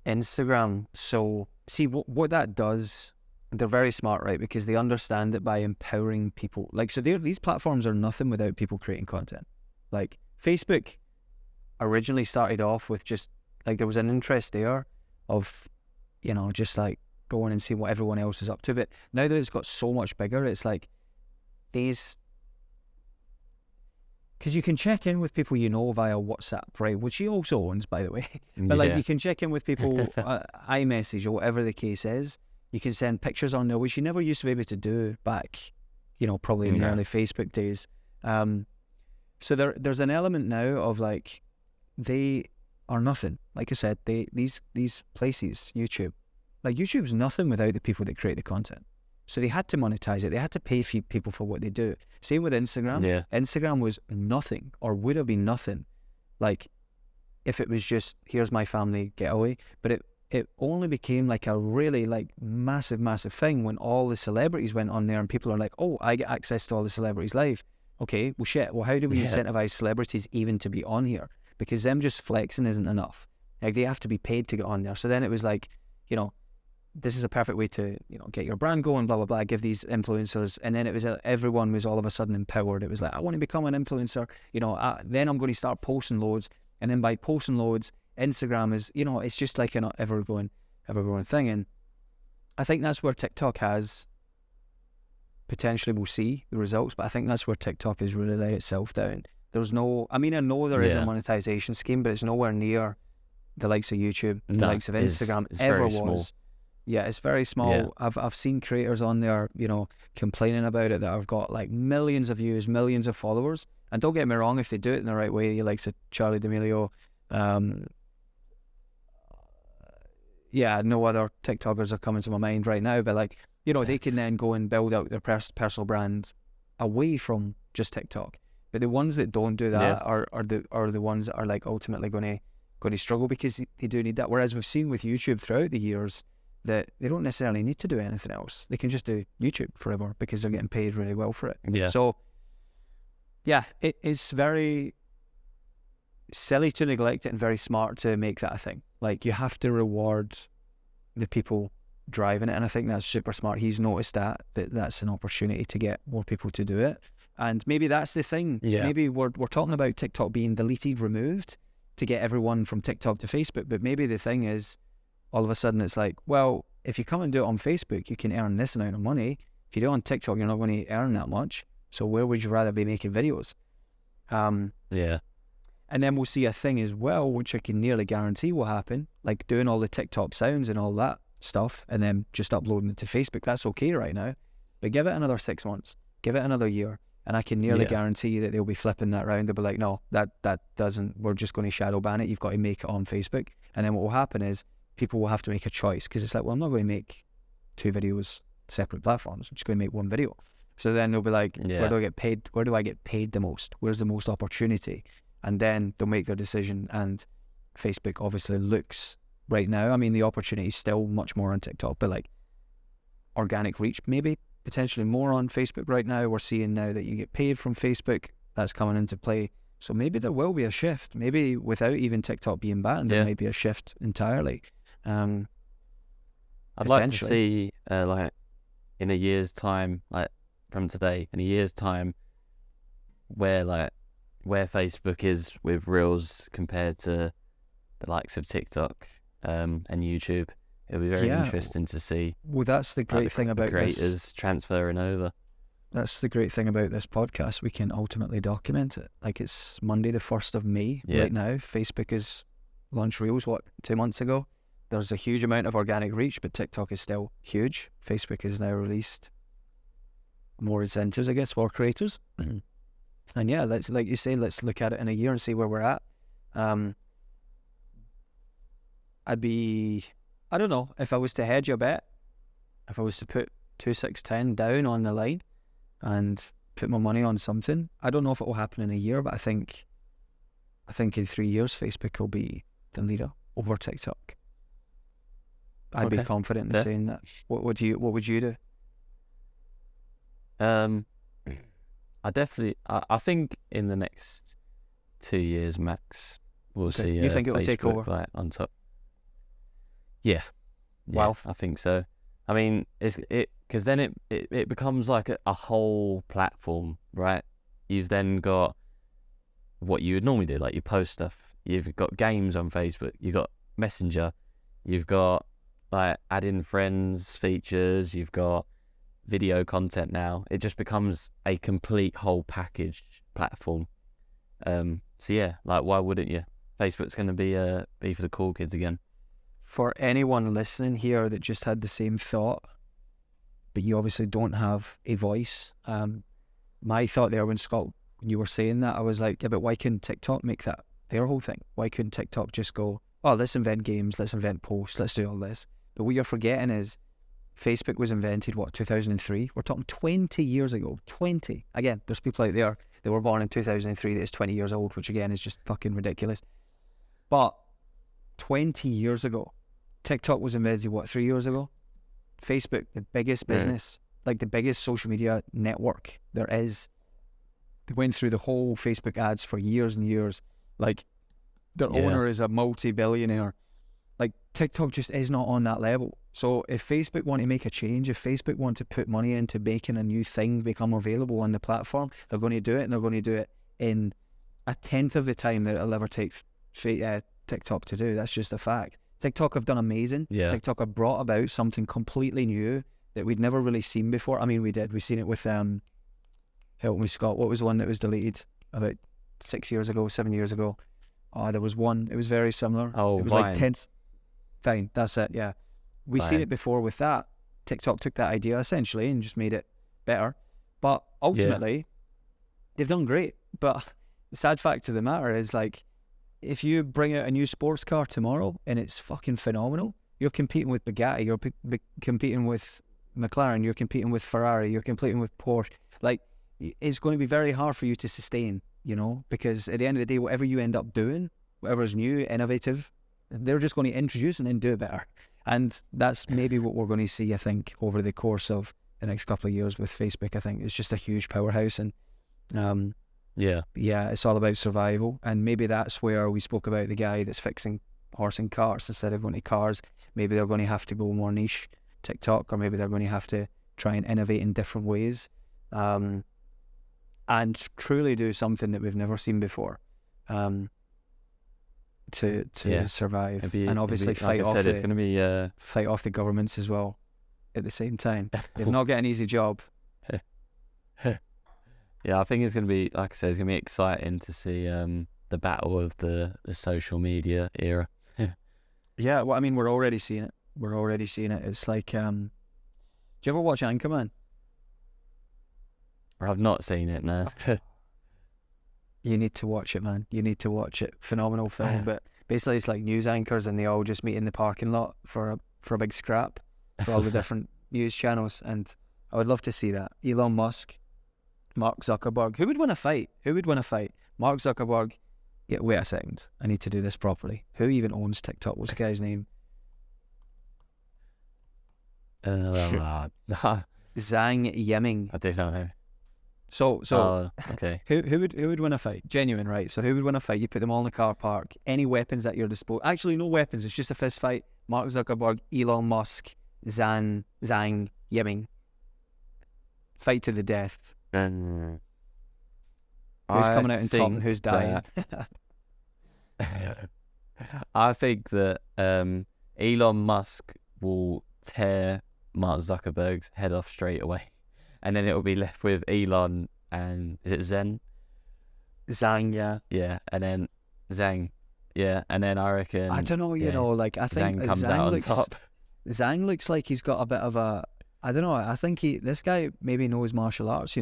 Instagram. So see what that does, they're very smart, right? Because they understand that by empowering people, like, so these platforms are nothing without people creating content. Like Facebook originally started off with just like, there was an interest there of, just like going and see what everyone else is up to. But now that it's got so much bigger, it's like these, because you can check in with people via WhatsApp, right? Which he also owns, by the way. But like, you can check in with people, iMessage or whatever the case is. You can send pictures on there, which you never used to be able to do back, probably in the early Facebook days. So there's an element now of like, are nothing. Like I said, these places, YouTube's nothing without the people that create the content. So they had to monetize it. They had to pay people for what they do. Same with Instagram. Yeah. Instagram was nothing, or would have been nothing, like if it was just, here's my family getaway. But it only became like a really like massive thing when all the celebrities went on there, and people are like, oh, I get access to all the celebrities live. Okay, well shit, well how do we incentivize celebrities even to be on here? Because them just flexing isn't enough. Like they have to be paid to get on there. So then it was like, this is a perfect way to, get your brand going, blah, blah, blah, give these influencers. And then it was, everyone was all of a sudden empowered. It was like, I want to become an influencer, then I'm going to start posting loads. And then by posting loads, Instagram is, it's just like an ever growing thing. And I think that's where TikTok has, potentially we'll see the results, but I think that's where TikTok has really let itself down. There's no, I know there is a monetization scheme, but it's nowhere near the likes of YouTube, the likes of Instagram it's ever very was. Small. Yeah, it's very small. Yeah. I've seen creators on there, complaining about it that have got like millions of views, millions of followers. And don't get me wrong, if they do it in the right way, like Charlie D'Amelio, no other TikTokers are coming to my mind right now, but like, they can then go and build out their personal brand away from just TikTok. But the ones that don't do that are the ones that are like ultimately going to struggle, because they do need that. Whereas we've seen with YouTube throughout the years that they don't necessarily need to do anything else. They can just do YouTube forever because they're getting paid really well for it. Yeah. So, it's very silly to neglect it and very smart to make that a thing. Like, you have to reward the people driving it, and I think that's super smart. He's noticed that's an opportunity to get more people to do it. And maybe that's the thing. Yeah. Maybe we're talking about TikTok being deleted, removed to get everyone from TikTok to Facebook, but maybe the thing is, all of a sudden it's like, well, if you come and do it on Facebook, you can earn this amount of money. If you do it on TikTok, you're not going to earn that much. So where would you rather be making videos? Yeah. And then we'll see a thing as well, which I can nearly guarantee will happen, like doing all the TikTok sounds and all that stuff, and then just uploading it to Facebook. That's okay right now. But give it another 6 months, give it another year, and I can nearly guarantee that they'll be flipping that round. They'll be like, no, that doesn't, we're just going to shadow ban it. You've got to make it on Facebook. And then what will happen is people will have to make a choice, because it's like, well, I'm not going to make 2 videos, separate platforms. I'm just going to make 1 video. So then they'll be like, where do I get paid? Where do I get paid the most? Where's the most opportunity? And then they'll make their decision. And Facebook obviously looks right now, the opportunity is still much more on TikTok, but like organic reach, maybe potentially more on Facebook right now. We're seeing now that you get paid from Facebook. That's coming into play. So maybe there will be a shift. Maybe without even TikTok being banned, there may be a shift entirely. I'd like to see, like, in a year's time, like from today, in a year's time, where Facebook is with Reels compared to the likes of TikTok and YouTube. It'll be very interesting to see. Well, that's the great thing about creators this. Transferring over. That's the great thing about this podcast. We can ultimately document it. Like, it's Monday the 1st of May right now. Facebook has launched Reels, 2 months ago? There's a huge amount of organic reach, but TikTok is still huge. Facebook has now released more incentives, I guess, for creators. And yeah, like you say, let's look at it in a year and see where we're at. I don't know, if I was to hedge a bet, if I was to put 2, 6, 10 down on the line and put my money on something, I don't know if it will happen in a year, but I think in 3 years Facebook will be the leader over TikTok. I'd be confident in saying that. What would you do? I think in the next 2 years max, we'll see. You think it will take over? Like, on top. Yeah. Wow. I think so. Because then it becomes like a whole platform, right? You've then got what you would normally do, like you post stuff. You've got games on Facebook. You've got Messenger. You've got like add in friends features. You've got video content now. It just becomes a complete whole packaged platform. So yeah, like, why wouldn't you? Facebook's going to be for the cool kids again. For anyone listening here that just had the same thought, but you obviously don't have a voice, my thought there when you were saying that, I was like, yeah, but why couldn't TikTok make that their whole thing. Why couldn't TikTok just go, oh, let's invent games, let's invent posts, let's do all this? But what you're forgetting is Facebook was invented, 2003? We're talking 20 years ago. 20. Again, there's people out there that were born in 2003 that is 20 years old, which again is just fucking ridiculous. But 20 years ago, TikTok was invented, 3 years ago? Facebook, the biggest business, like the biggest social media network there is. They went through the whole Facebook ads for years and years. Like, their owner is a multi-billionaire. Like, TikTok just is not on that level. So if Facebook want to make a change, if Facebook want to put money into making a new thing become available on the platform, they're going to do it, and they're going to do it in a tenth of the time that it'll ever take TikTok to do. That's just a fact. TikTok have done amazing. Yeah. TikTok have brought about something completely new that we'd never really seen before. I mean, we did. We've seen it with, help me, Scott, what was the one that was deleted about 7 years ago? Oh, there was one. It was very similar. Oh, it was Vine. like 10. Fine, that's it, yeah. We've seen it before with that. TikTok took that idea essentially and just made it better. But ultimately, they've done great. But the sad fact of the matter is, like, if you bring out a new sports car tomorrow and it's fucking phenomenal, you're competing with Bugatti, you're competing with McLaren, you're competing with Ferrari, you're competing with Porsche. Like, it's going to be very hard for you to sustain, because at the end of the day, whatever you end up doing, whatever's new, innovative, they're just going to introduce and then do it better. And that's maybe what we're going to see, I think, over the course of the next couple of years with Facebook. I think it's just a huge powerhouse, and it's all about survival. And maybe that's where we spoke about the guy that's fixing horse and carts instead of going to cars. Maybe they're going to have to go more niche, TikTok, or maybe they're going to have to try and innovate in different ways, and truly do something that we've never seen before, to survive, and obviously fight off the governments as well at the same time. They've not got an easy job. Yeah, I think it's going to be, like I said, it's going to be exciting to see the battle of the social media era. Yeah, well, I mean, we're already seeing it. It's like, do you ever watch Anchorman? I've not seen it, no. You need to watch it, man. You need to watch it. Phenomenal film. But basically, it's like news anchors, and they all just meet in the parking lot for a big scrap for all the different news channels. And I would love to see that. Elon Musk, Mark Zuckerberg. Who would win a fight? Mark Zuckerberg. Yeah, wait a second. I need to do this properly. Who even owns TikTok? What's the guy's name? Zhang Yiming. I don't know. So okay. Who would win a fight? Genuine, right? So who would win a fight? You put them all in the car park. Any weapons at your disposal? Actually, no weapons. It's just a fist fight. Mark Zuckerberg, Elon Musk, Zhang Yiming. Fight to the death. Who's coming out on top and who's dying? I think that Elon Musk will tear Mark Zuckerberg's head off straight away. And then it will be left with Elon and, is it Zen? Zhang, yeah. Yeah, and then Zhang. Yeah, and then I reckon... I don't know, I think Zhang comes out on top. Zhang looks like he's got a bit of a... I don't know, I think this guy maybe knows martial arts,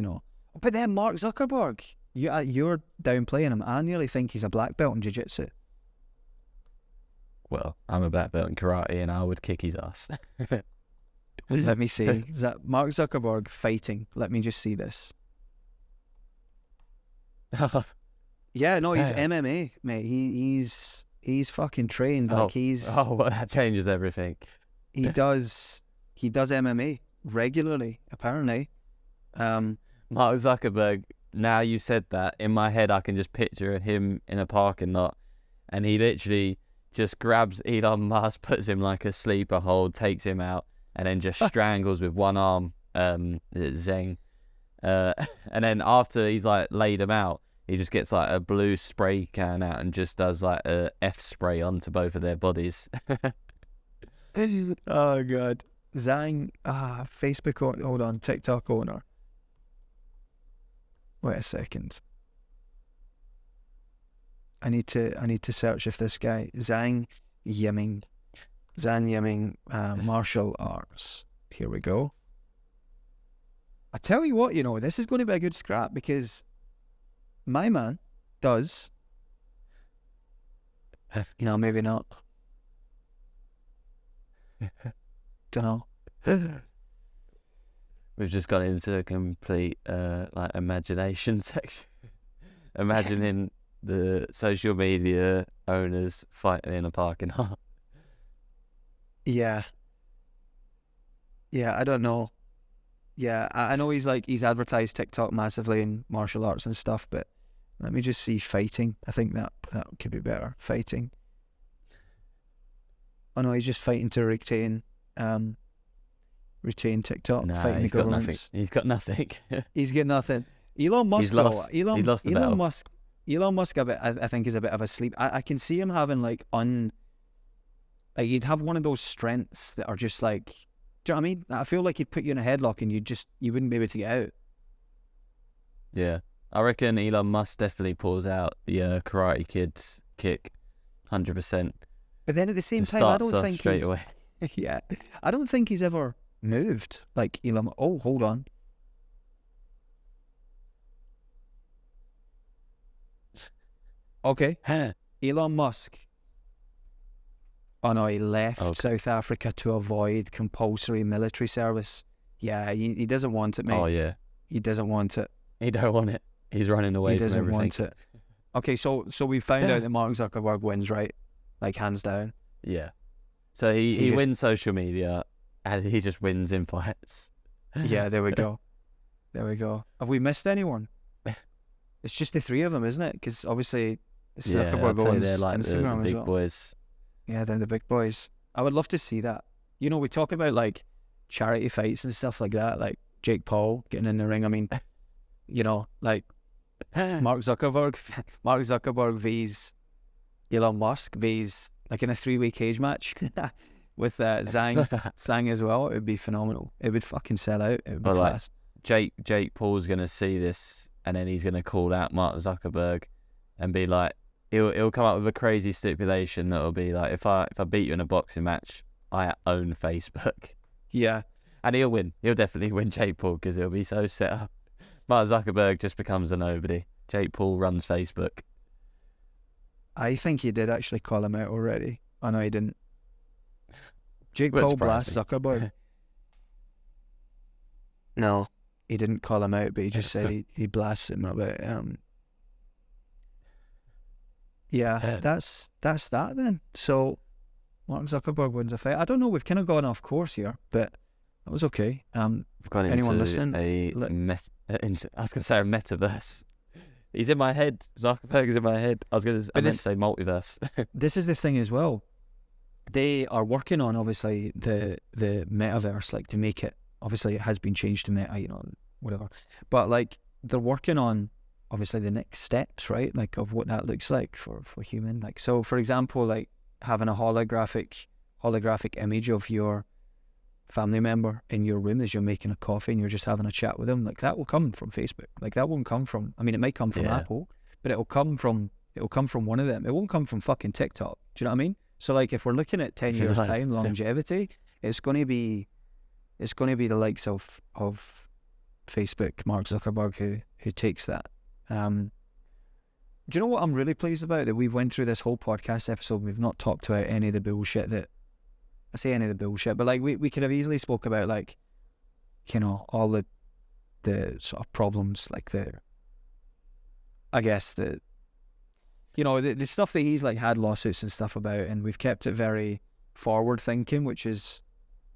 But then Mark Zuckerberg, you're downplaying him. I nearly think he's a black belt in jiu-jitsu. Well, I'm a black belt in karate and I would kick his ass. Let me see. Is that Mark Zuckerberg fighting? Let me just see this. Yeah, no, he's MMA, mate. He's fucking trained. Like well, that changes everything. He does MMA regularly, apparently. Mark Zuckerberg, now you said that, in my head I can just picture him in a parking lot, and he literally just grabs Elon Musk, puts him like a sleeper hold, takes him out, and then just strangles with one arm Zhang. And then after he's like laid him out, he just gets like a blue spray can out and just does like a F spray onto both of their bodies. Oh god. Zhang, Facebook hold on, TikTok owner. Wait a second. I need to search if this guy Zhang Yiming, martial arts. Here we go. I tell you what, this is going to be a good scrap because my man does No, maybe not. Don't know. We've just gone into a complete like imagination section. Imagining the social media owners fighting in a parking lot. Yeah. Yeah, I don't know. Yeah, I know he's advertised TikTok massively in martial arts and stuff, but let me just see fighting. I think that could be better. Fighting. Oh no, he's just fighting to retain TikTok, Nah, fighting the he's got nothing. governments. He's got nothing. He's got nothing. Elon Musk, He's lost. though. He lost the battle. Elon Musk, I think, is a bit of a sleep. I can see him having like he'd have one of those strengths that are just like, do you know what I mean? I feel like he'd put you in a headlock and you wouldn't be able to get out. Yeah, I reckon Elon Musk definitely pulls out the Karate Kid's kick, 100%. But then at the same time, I don't think straight away. Yeah, I don't think he's ever moved like Elon. Oh, hold on. Okay, Elon Musk. Oh no, he left South Africa to avoid compulsory military service. Yeah, he doesn't want it, mate. Oh yeah, he doesn't want it. He don't want it. He's running away from everything. He doesn't want it. Okay, so we found out that Mark Zuckerberg wins, right? Like hands down. Yeah. So he wins social media, and he just wins in fights. Yeah, there we go. There we go. Have we missed anyone? It's just the three of them, isn't it? Because obviously Zuckerberg owns they're like Instagram the big as well. boys. Yeah, they're the big boys. I would love to see that. You know, we talk about like charity fights and stuff like that, like Jake Paul getting in the ring. I mean, you know, like Mark Zuckerberg vs Elon Musk vs like in a 3-way cage match with Zhang as well. It would be phenomenal. It would fucking sell out. It would be class. Jake Paul's gonna see this and then he's gonna call out Mark Zuckerberg and be like, he'll come up with a crazy stipulation that'll be like, if I beat you in a boxing match, I own Facebook. Yeah, and he'll win. He'll definitely win Jake Paul because he'll be so set up. Mark Zuckerberg just becomes a nobody. Jake Paul runs Facebook. I think he did actually call him out already. Oh no, he didn't. Jake Paul blasts Zuckerberg. No, he didn't call him out, but he just said he blasts him about yeah, that's that then. So Mark Zuckerberg wins a fight. I don't know, we've kind of gone off course here, but that was okay. We've gone anyone into listening? I was going to say a metaverse. He's in my head. Zuckerberg is in my head. I meant to say multiverse. This is the thing as well. They are working on obviously the metaverse, like to make it. Obviously, it has been changed to meta, you know, whatever. But like they're working on obviously the next steps, right? Like of what that looks like for human. Like so, for example, like having a holographic image of your family member in your room as you're making a coffee and you're just having a chat with them, like that will come from Facebook. Like that won't come from, I mean, it might come from Apple, but it'll come from one of them. It won't come from fucking TikTok. Do you know what I mean? So like if we're looking at 10 years time longevity, it's going to be the likes of Facebook, Mark Zuckerberg who takes that. Do you know what I'm really pleased about? That we've went through this whole podcast episode, we've not talked about any of the bullshit that, I say any of the bullshit, but like we could have easily spoke about like, you know, all the sort of problems, like I guess the stuff that he's like had lawsuits and stuff about, and we've kept it very forward thinking, which is,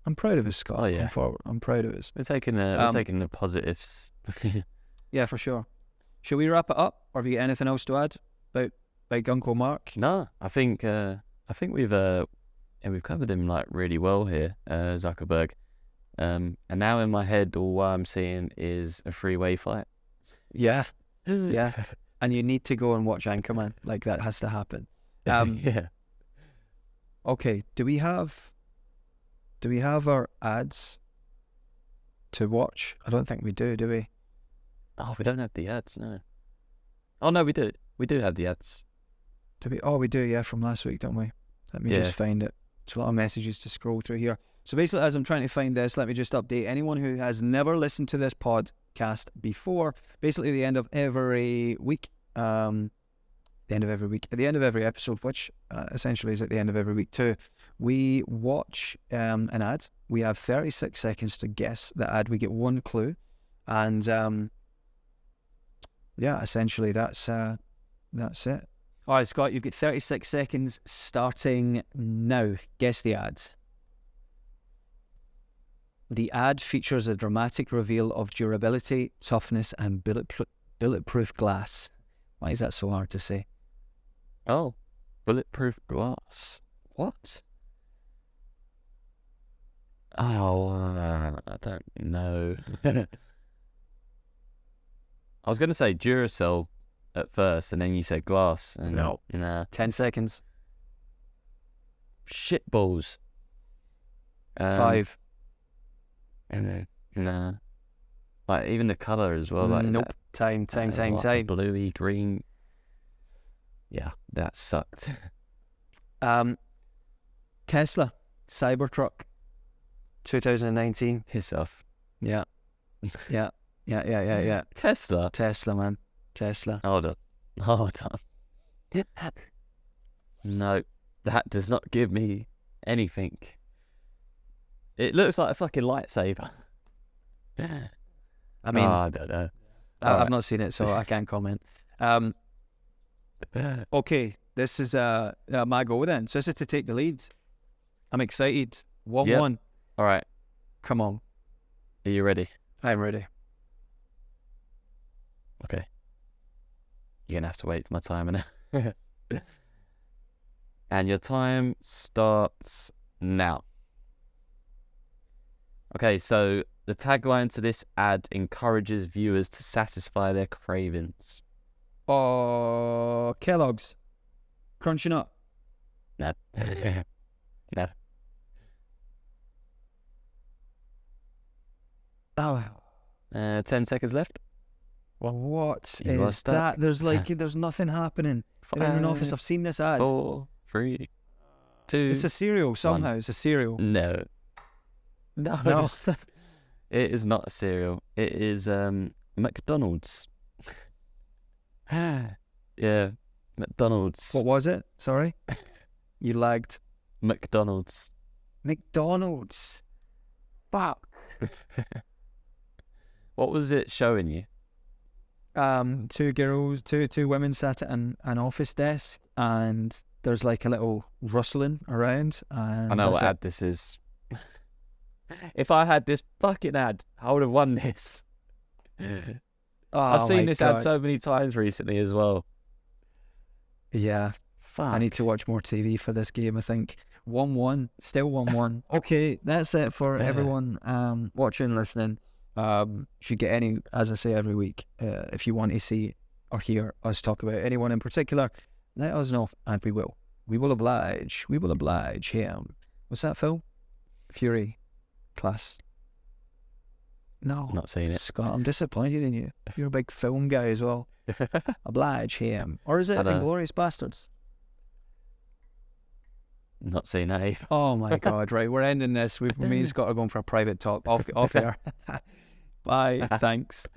I'm proud of us, Scott. Oh yeah, I'm proud of us. We're taking the positives. Yeah, for sure. Should we wrap it up, or have you got anything else to add about Uncle Mark? No, I think we've covered him like really well here, Zuckerberg. And now in my head, all I'm seeing is a 3-way fight. Yeah, yeah. And you need to go and watch Anchorman. Like that has to happen. Yeah. Okay. Do we have our ads to watch? I don't think we do we? Oh, we don't have the ads, no. Oh no, we do. We do have the ads. Do we? Oh, we do. Yeah, from last week, don't we? Let me just find it. There's a lot of messages to scroll through here. So basically, as I'm trying to find this, let me just update anyone who has never listened to this podcast before. Basically, at the end of every week, the end of every week, at the end of every episode, which essentially is at the end of every week too, we watch an ad. We have 36 seconds to guess the ad. We get one clue, and essentially that's it. All right, Scott, you've got 36 seconds starting now. Guess the ad. The ad features a dramatic reveal of durability, toughness, and bulletproof glass. Why is that so hard to say? Oh, bulletproof glass. What? Oh, I don't know. I was going to say Duracell at first, and then you said glass. And No. 10 seconds. Shitballs. 5. Nah. Like, even the colour as well. Like, Nope. Time. Bluey, green. Yeah, that sucked. Tesla Cybertruck 2019. Piss off. Yeah. Tesla? Tesla, man. Tesla. Hold on. No, that does not give me anything. It looks like a fucking lightsaber. I mean, I don't know. I've not seen it, so I can't comment. Okay, this is my go then. So this is to take the lead. I'm excited. 1-1. Yep. All right. Come on. Are you ready? I'm ready. Okay. You're going to have to wait for my timer now. And your time starts now. Okay, so the tagline to this ad encourages viewers to satisfy their cravings. Oh, Kellogg's. Crunching up. No. No. Oh. 10 seconds left. Well, what You are is stuck. that? There's nothing happening. In an office, I've seen this ad. 4, 3, 2. It's a cereal somehow. 1. It's a cereal. No. No. It is not a cereal. It is McDonald's. Yeah, McDonald's. What was it? Sorry? You lagged. McDonald's. McDonald's. Fuck. What was it showing you? Two women sat at an office desk, and there's like a little rustling around. And I know what ad this is. If I had this fucking ad, I would have won this. I've seen this ad so many times recently as well. Yeah. Fuck. I need to watch more TV for this game, I think. 1-1. Still 1-1. Okay, that's it for everyone watching, listening. Should get any, as I say every week, if you want to see or hear us talk about anyone in particular, let us know, and we will. We will oblige him. What's that film? Fury. Class. No. Not seen it. Scott, I'm disappointed in you. You're a big film guy as well. Oblige him. Or is it Inglourious Bastards? Not seen that either. Oh my God, right. We're ending this. Me and Scott are going for a private talk off air. Bye. Thanks.